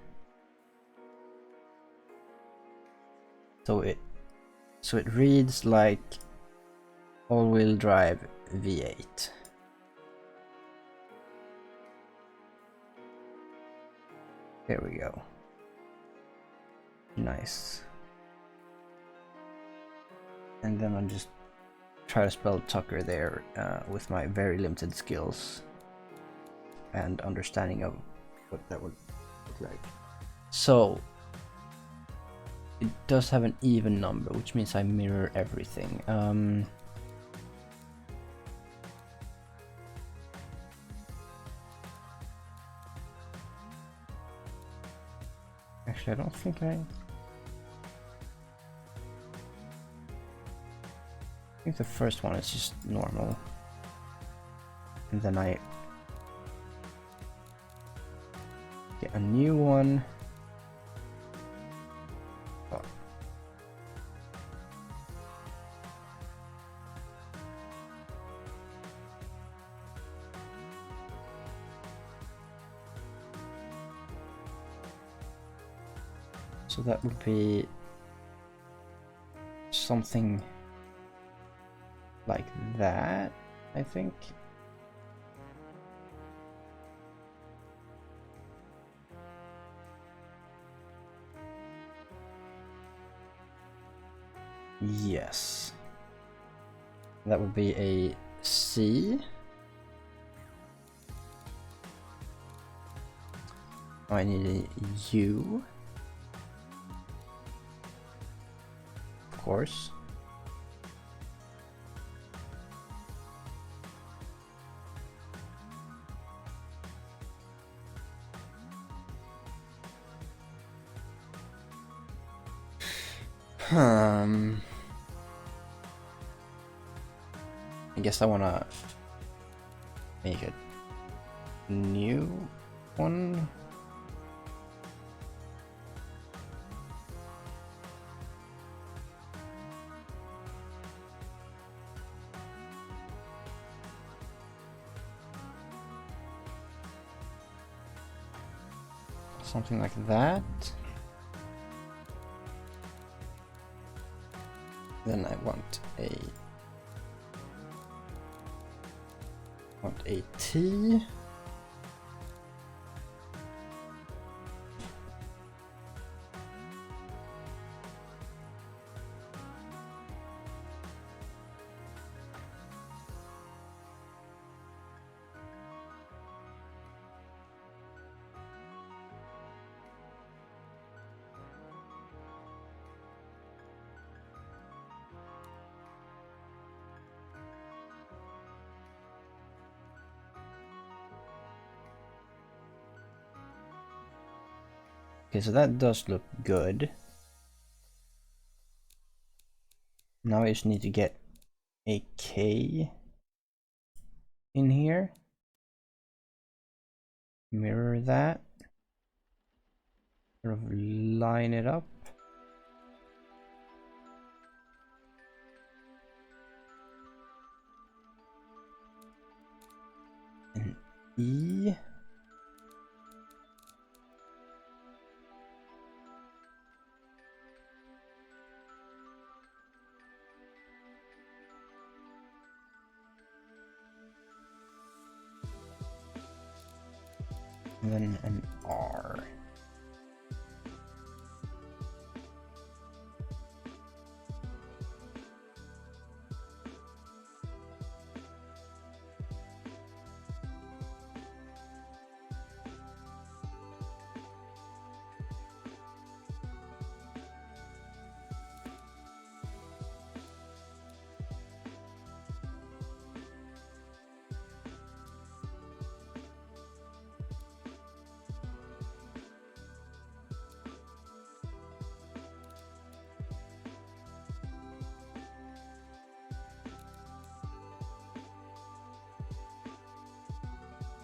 So it reads like all-wheel drive V8. There we go. Nice. And then I'll just try to spell Tucker there with my very limited skills and understanding of what that would look like. So it does have an even number, which means I mirror everything. Actually, I don't think I think the first one is just normal, and then I get a new one. Oh. So that would be something like that, I think. Yes. That would be a C. I need a U. Of course. I guess I wanna make a new one. Something like that. Then I want a T. Okay, so that does look good. Now I just need to get a K in here. Mirror that. Sort of line it up. An E. And then an R.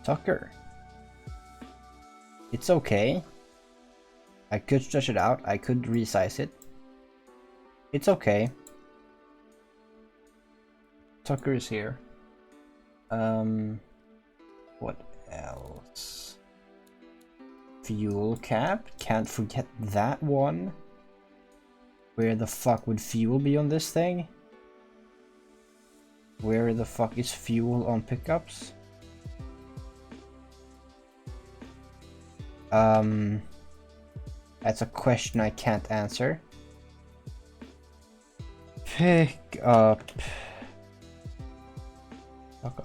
Tucker. It's okay. I could stretch it out. I could resize it. It's okay. Tucker is here. What else? Fuel cap. Can't forget that one. Where the fuck would fuel be on this thing? Where the fuck is fuel on pickups? That's a question I can't answer. Pick up. Okay.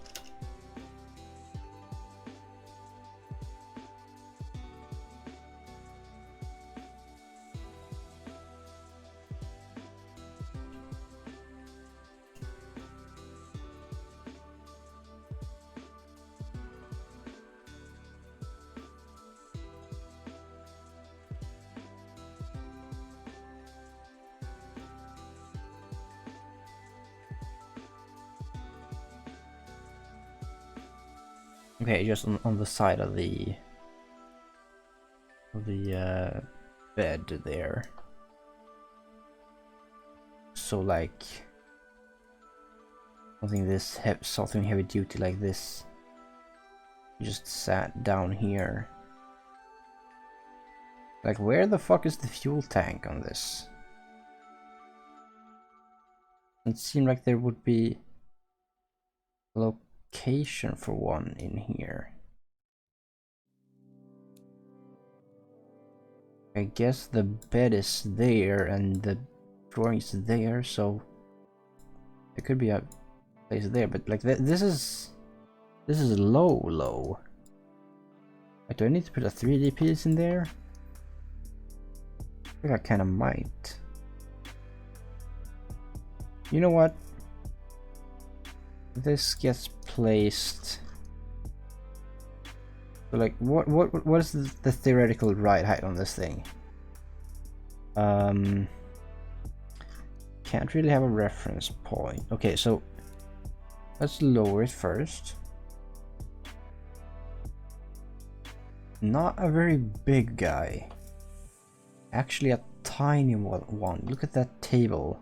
Okay, just on the side of the bed there. So like something heavy duty like this. Just sat down here. Like, where the fuck is the fuel tank on this? It seemed like there would be a location for one in here. I guess the bed is there and the drawing is there, so there could be a place there. But like this is low. Like, do I need to put a 3D piece in there? I think I kind of might. You know what? This gets placed. So like, what is the theoretical ride height on this thing? Can't really have a reference point. Okay, so Let's lower it first. Not a very big guy. Actually a tiny one. Look at that table.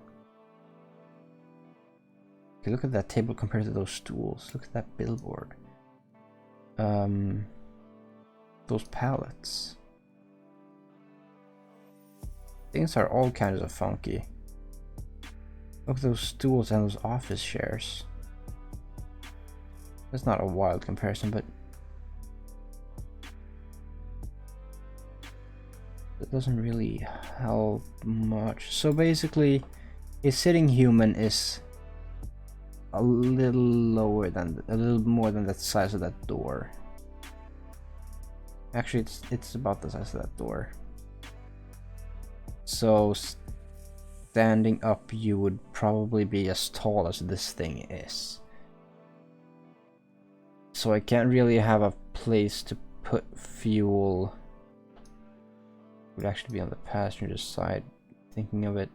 Okay, look at that table compared to those stools. Look at that billboard. Those pallets. Things are all kinds of funky. Look at those stools and those office chairs. That's not a wild comparison, but it doesn't really help much. So basically, a sitting human is a little lower than, a little more than the size of that door. Actually, it's about the size of that door. So standing up, you would probably be as tall as this thing is. So I can't really have a place to put fuel. It would actually be on the passenger side, thinking of it.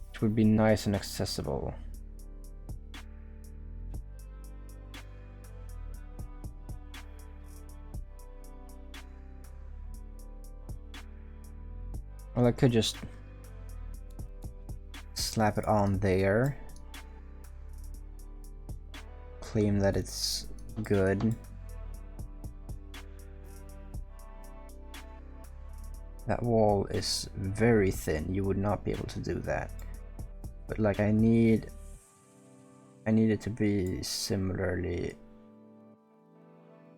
Which would be nice and accessible. Well, I could just slap it on there. Claim that it's good. That wall is very thin. You would not be able to do that. But like I need it to be similarly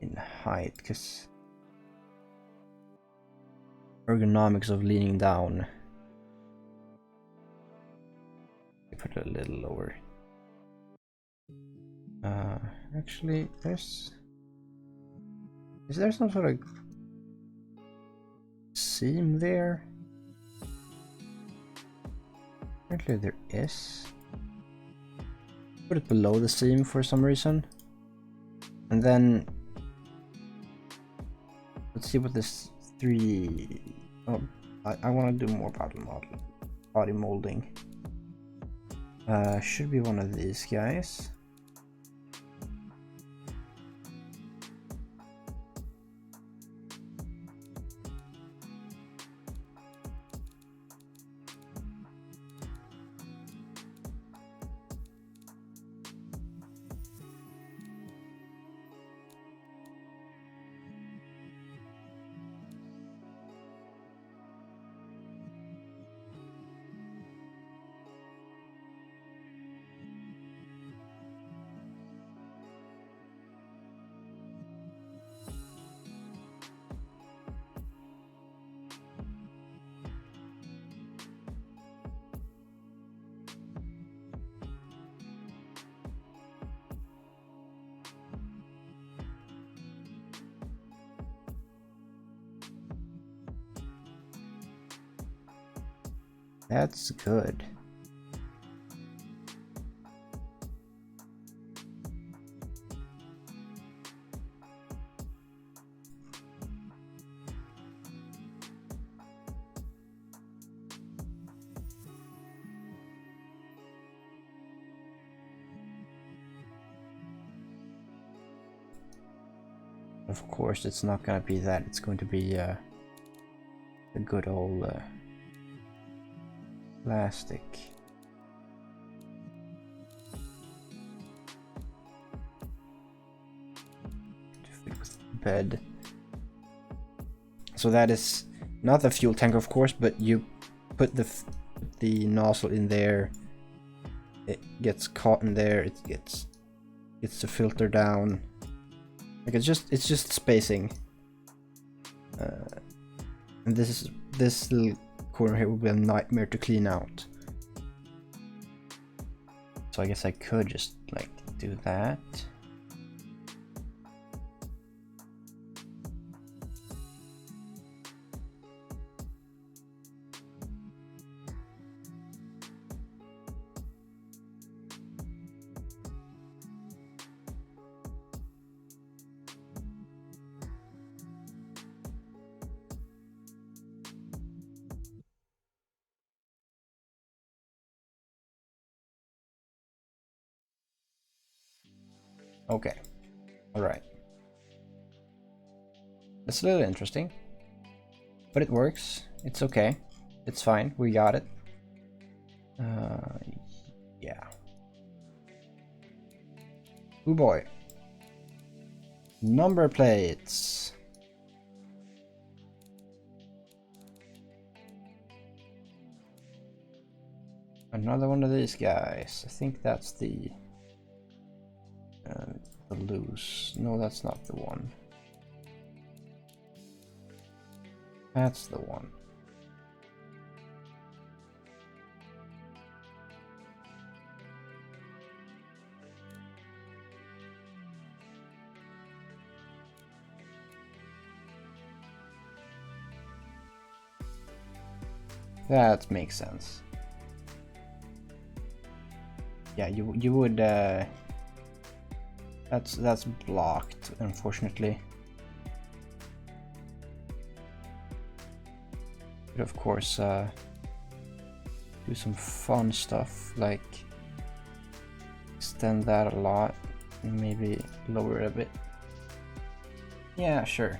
in height, because ergonomics of leaning down. Put it a little lower. Actually, is there some sort of seam there? Apparently there is. Put it below the seam for some reason. And then let's see what this I want to do more body molding. Should be one of these guys. That's good. Of course, it's not gonna be that. It's going to be the good old plastic. To fit with the bed. So that is not the fuel tank, of course, but you put the nozzle in there. It gets caught in there. It gets to filter down. Like it's just spacing. And this little corner here will be a nightmare to clean out. So I guess I could just like do that. Okay. Alright. It's a little interesting. But it works. It's okay. It's fine. We got it. Yeah. Oh boy. Number plates. Another one of these guys. I think that's the loose. No, that's not the one. That's the one. That makes sense. Yeah, you would that's blocked, unfortunately. But of course do some fun stuff like extend that a lot and maybe lower it a bit. Yeah, sure.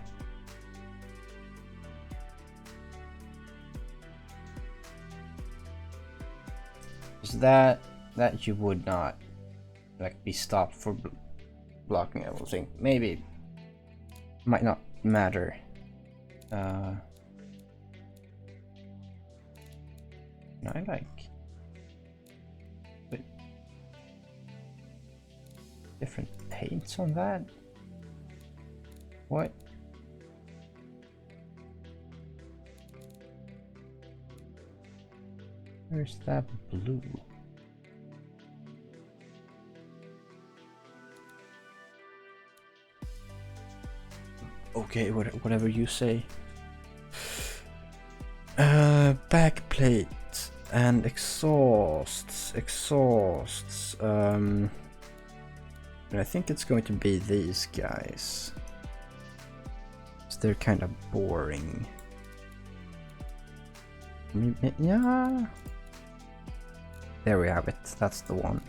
That you would not like be stopped for blocking everything. Maybe might not matter. I like but different paints on that. What? Where's that blue? Okay, whatever you say. Backplate and exhausts. And I think it's going to be these guys. So they're kind of boring. Yeah. There we have it. That's the one.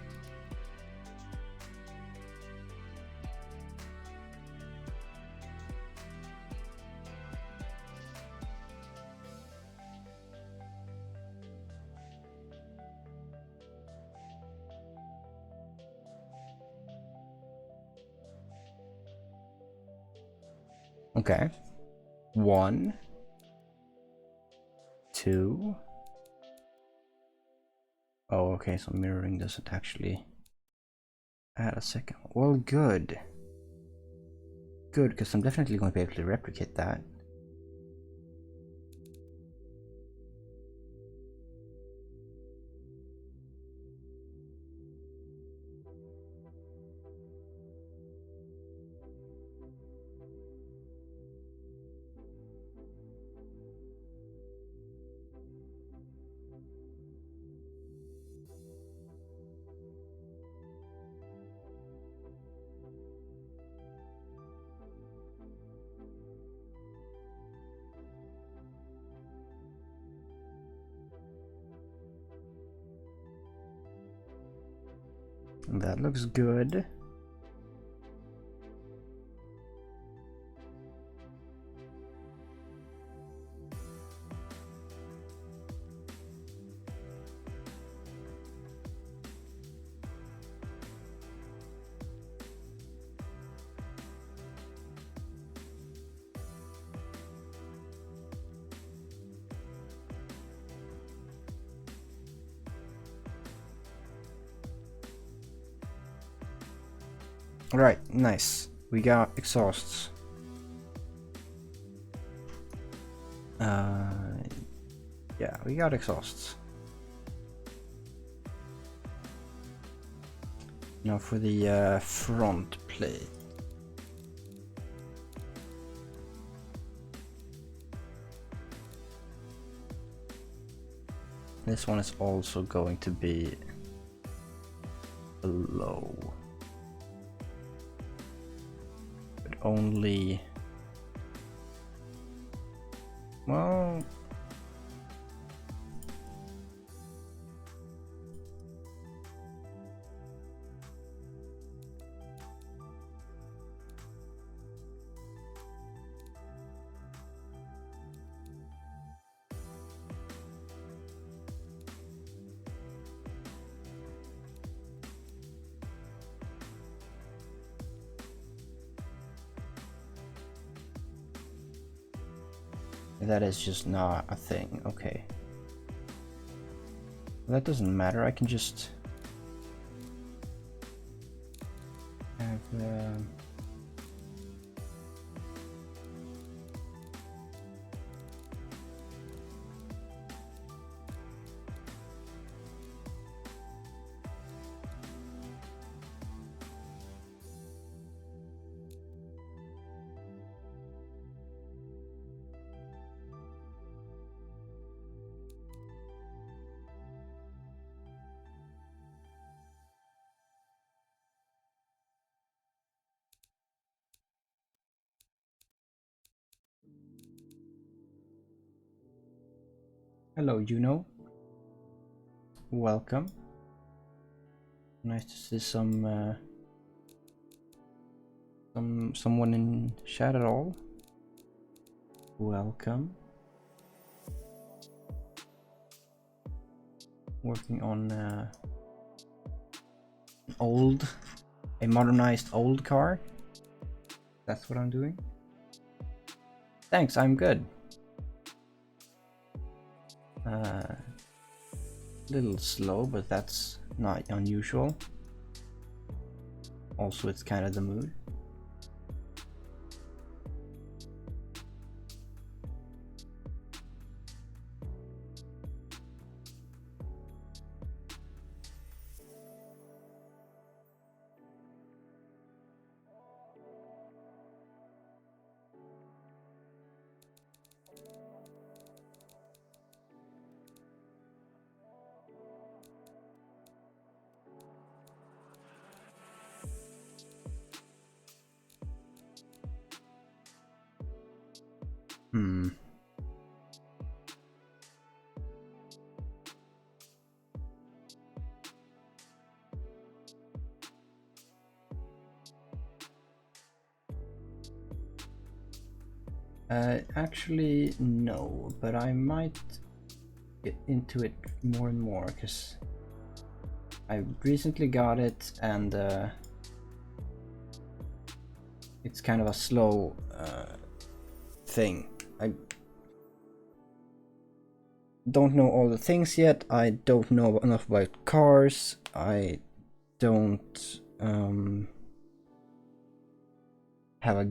Okay. 1, 2. Oh, okay, so mirroring doesn't actually add a second. Well, good. Good, because I'm definitely going to be able to replicate that. That looks good. Alright, nice. We got exhausts. Yeah, we got exhausts. Now for the front plate. This one is also going to be below. But only... Well... that is just not a thing. Okay. That doesn't matter. I can just have hello, Juno. Welcome. Nice to see someone in chat at all. Welcome. Working on a modernized old car. That's what I'm doing. Thanks, I'm good. Little slow, but that's not unusual. Also, it's kind of the mood. Actually, no, but I might get into it more and more because I recently got it and it's kind of a slow thing. I don't know all the things yet. I don't know enough about cars. I don't have a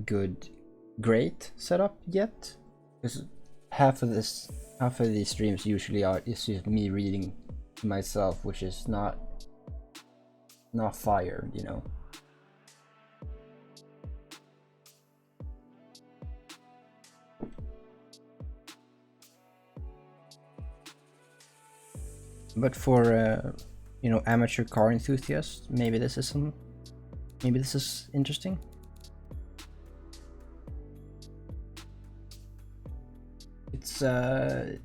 great setup yet, because half of these streams usually is just me reading to myself, which is not fire, you know. But for you know, amateur car enthusiasts, maybe this is interesting.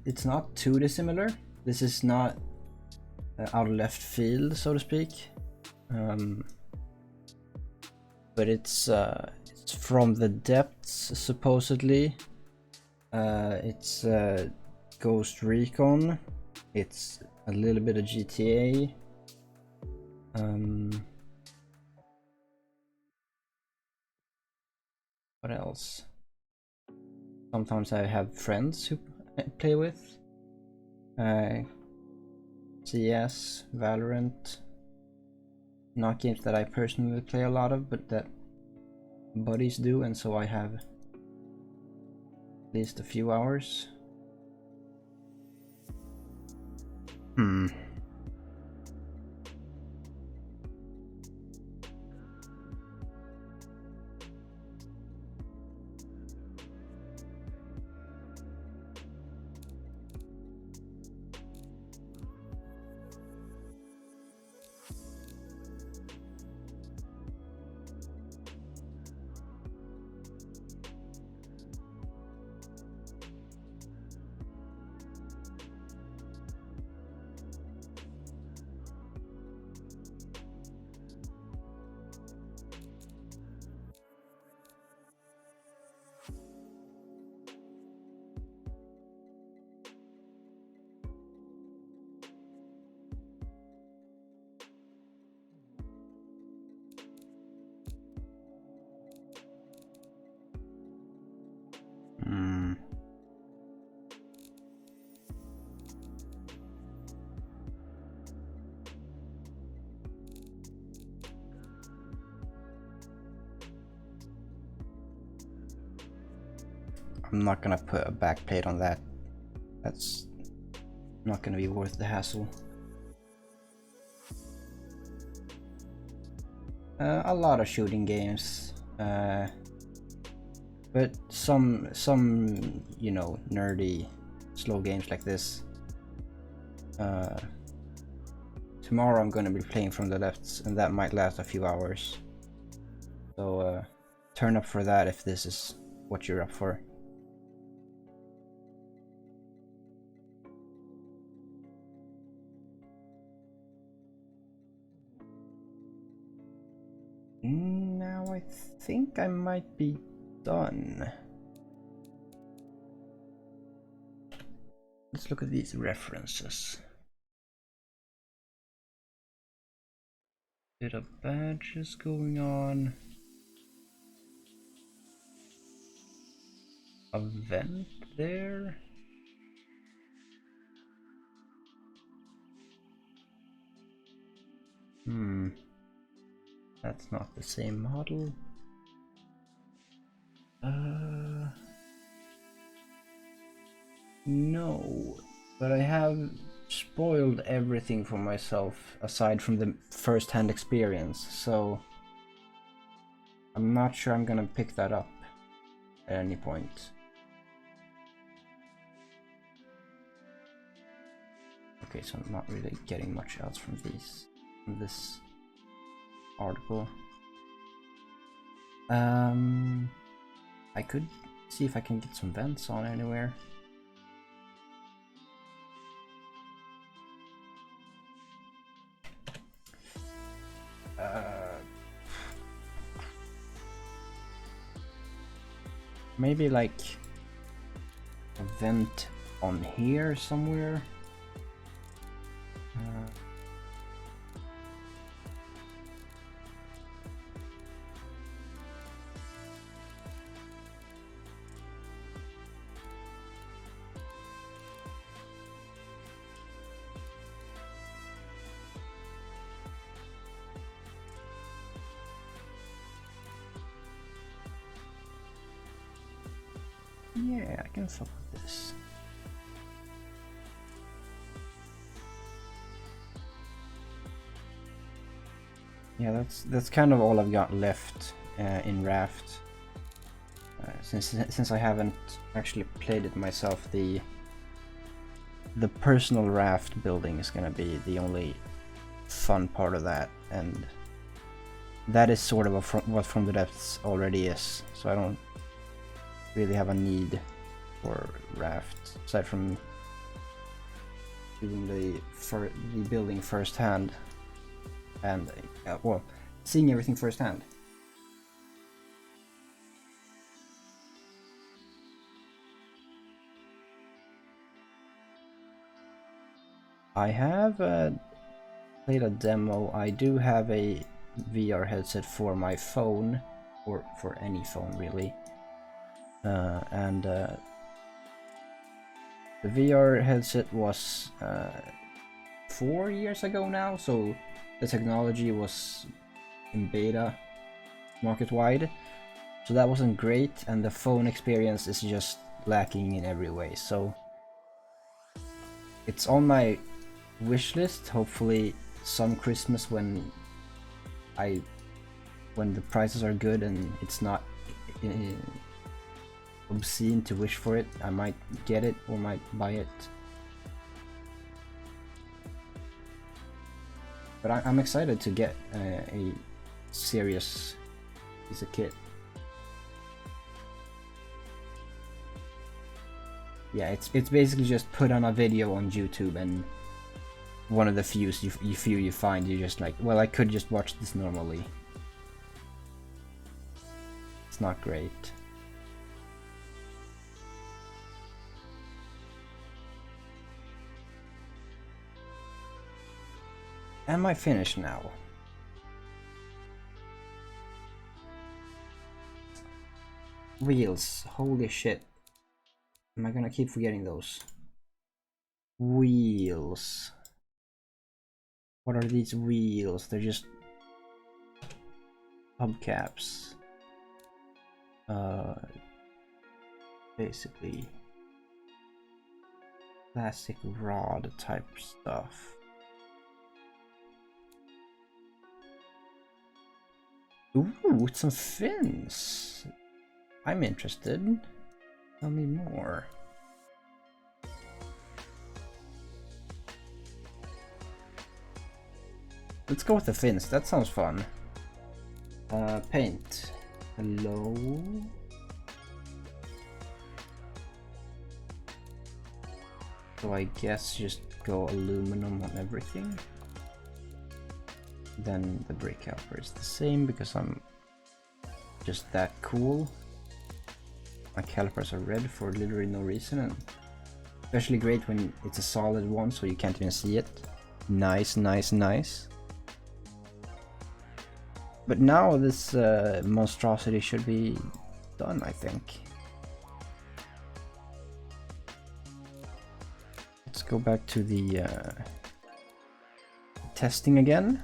It's not too dissimilar. This is not out of left field, so to speak. But it's from the depths, supposedly. It's Ghost Recon. It's a little bit of GTA. What else? Sometimes I have friends who I play with. CS, Valorant. Not games that I personally play a lot of, but that buddies do, and so I have at least a few hours. I'm not gonna put a backplate on that. That's not gonna be worth the hassle. A lot of shooting games, but some you know, nerdy, slow games like this. Tomorrow I'm gonna be playing From the Depths, and that might last a few hours. So turn up for that if this is what you're up for. Now I think I might be done. Let's look at these references. Bit of badges going on. A vent there. That's not the same model. No, but I have spoiled everything for myself aside from the first-hand experience, so I'm not sure I'm gonna pick that up at any point. Okay, so I'm not really getting much else from this article. I could see if I can get some vents on anywhere. Maybe like a vent on here somewhere. Yeah, I can fuck with this. Yeah, that's kind of all I've got left in Raft. Since I haven't actually played it myself, the personal Raft building is gonna be the only fun part of that, and that is sort of what From the Depths already is. So I don't really have a need for Raft aside from doing the building firsthand and well, seeing everything firsthand. I have played a demo. I do have a VR headset for my phone, or for any phone really, and the VR headset was 4 years ago now, so the technology was in beta market-wide, so that wasn't great, and the phone experience is just lacking in every way. So it's on my wish list. Hopefully some Christmas when the prices are good and it's not obscene to wish for it, I might get it or might buy it. But I'm excited to get a serious piece of kit. Yeah, it's basically just put on a video on YouTube, and one of the views you find, you're just like, well, I could just watch this normally. It's not great. Am I finished now? Wheels, holy shit. Am I gonna keep forgetting those? Wheels. What are these wheels? They're just hubcaps. basically classic rod type stuff. Ooh, with some fins. I'm interested. Tell me more. Let's go with the fins. That sounds fun. Paint. Hello. So I guess just go aluminum on everything. Then the brake caliper is the same because I'm just that cool. My calipers are red for literally no reason, and especially great when it's a solid one so you can't even see it. Nice, nice, nice. But now this monstrosity should be done, I think. Let's go back to the testing again.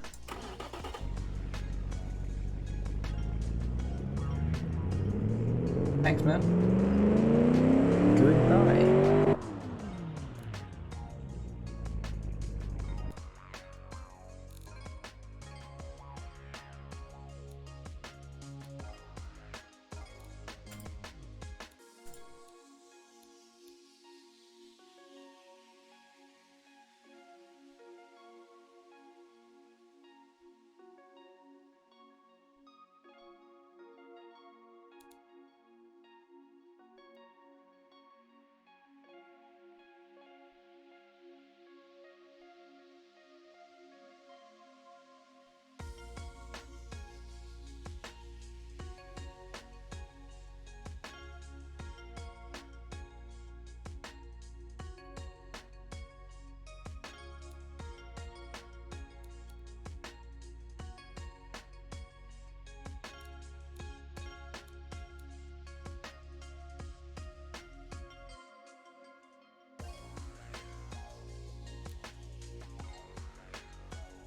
Thanks, man. Goodbye.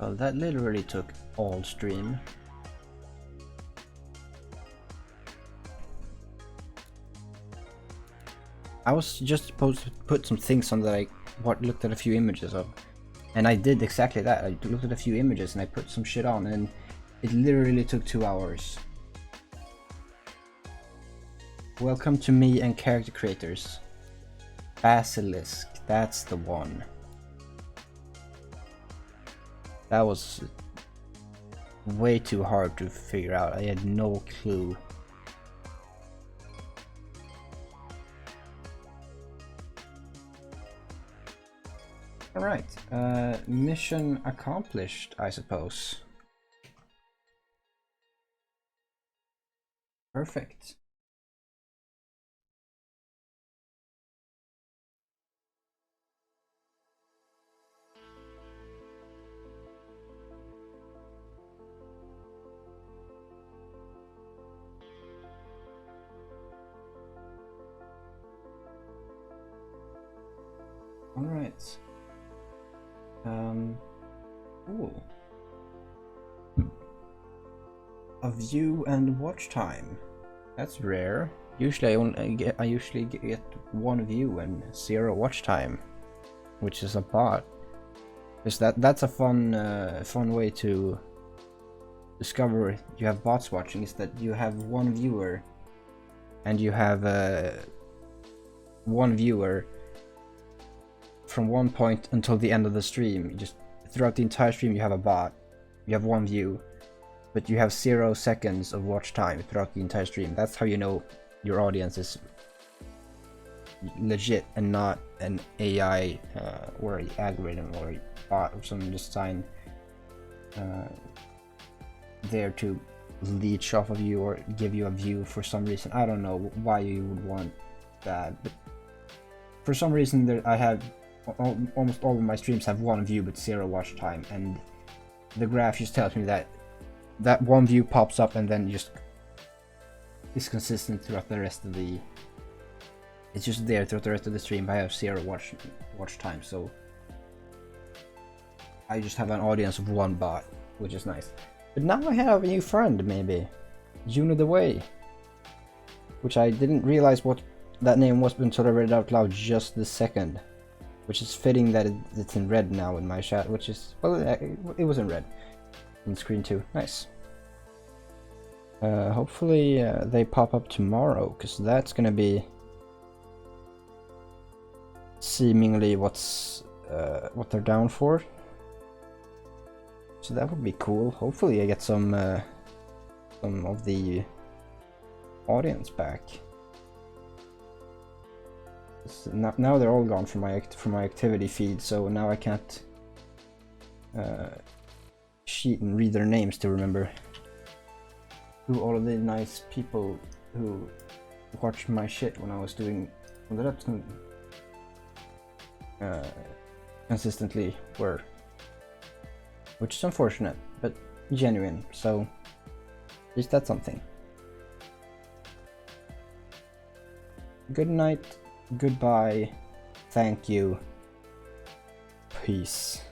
Well, that literally took all stream. I was just supposed to put some things on that I looked at a few images of. And I did exactly that. I looked at a few images and I put some shit on, and it literally took 2 hours. Welcome to me and character creators. Basilisk, that's the one. That was way too hard to figure out. I had no clue. Alright, mission accomplished, I suppose. Perfect. Alright. Cool. A view and watch time. That's rare. Usually I usually get 1 view and 0 watch time, which is a bot. Because that's a fun way to discover you have bots watching, is that you have 1 viewer and you have 1 viewer from one point until the end of the stream. Just throughout the entire stream you have a bot. You have 1 view, but you have 0 seconds of watch time throughout the entire stream. That's how you know your audience is legit and not an AI or an algorithm or a bot or some design there to leech off of you or give you a view for some reason. I don't know why you would want that, but for some reason I have almost all of my streams have 1 view but 0 watch time, and the graph just tells me that 1 view pops up and then just is consistent throughout the rest of the. It's just there throughout the rest of the stream. But I have 0 watch time, so I just have an audience of 1 bot, which is nice. But now I have a new friend, maybe Juno the Way, which I didn't realize what that name was been sort of read out loud just this second, which is fitting that it's in red now in my chat, which is, well, it was in red on screen too. Nice. Hopefully they pop up tomorrow, because that's gonna be seemingly what they're down for. So that would be cool. Hopefully I get some of the audience back. Now they're all gone from my activity feed, so now I can't cheat and read their names to remember who all of the nice people who watched my shit when I was doing consistently were, which is unfortunate but genuine, so at least that's something. Good night, goodbye, thank you, peace.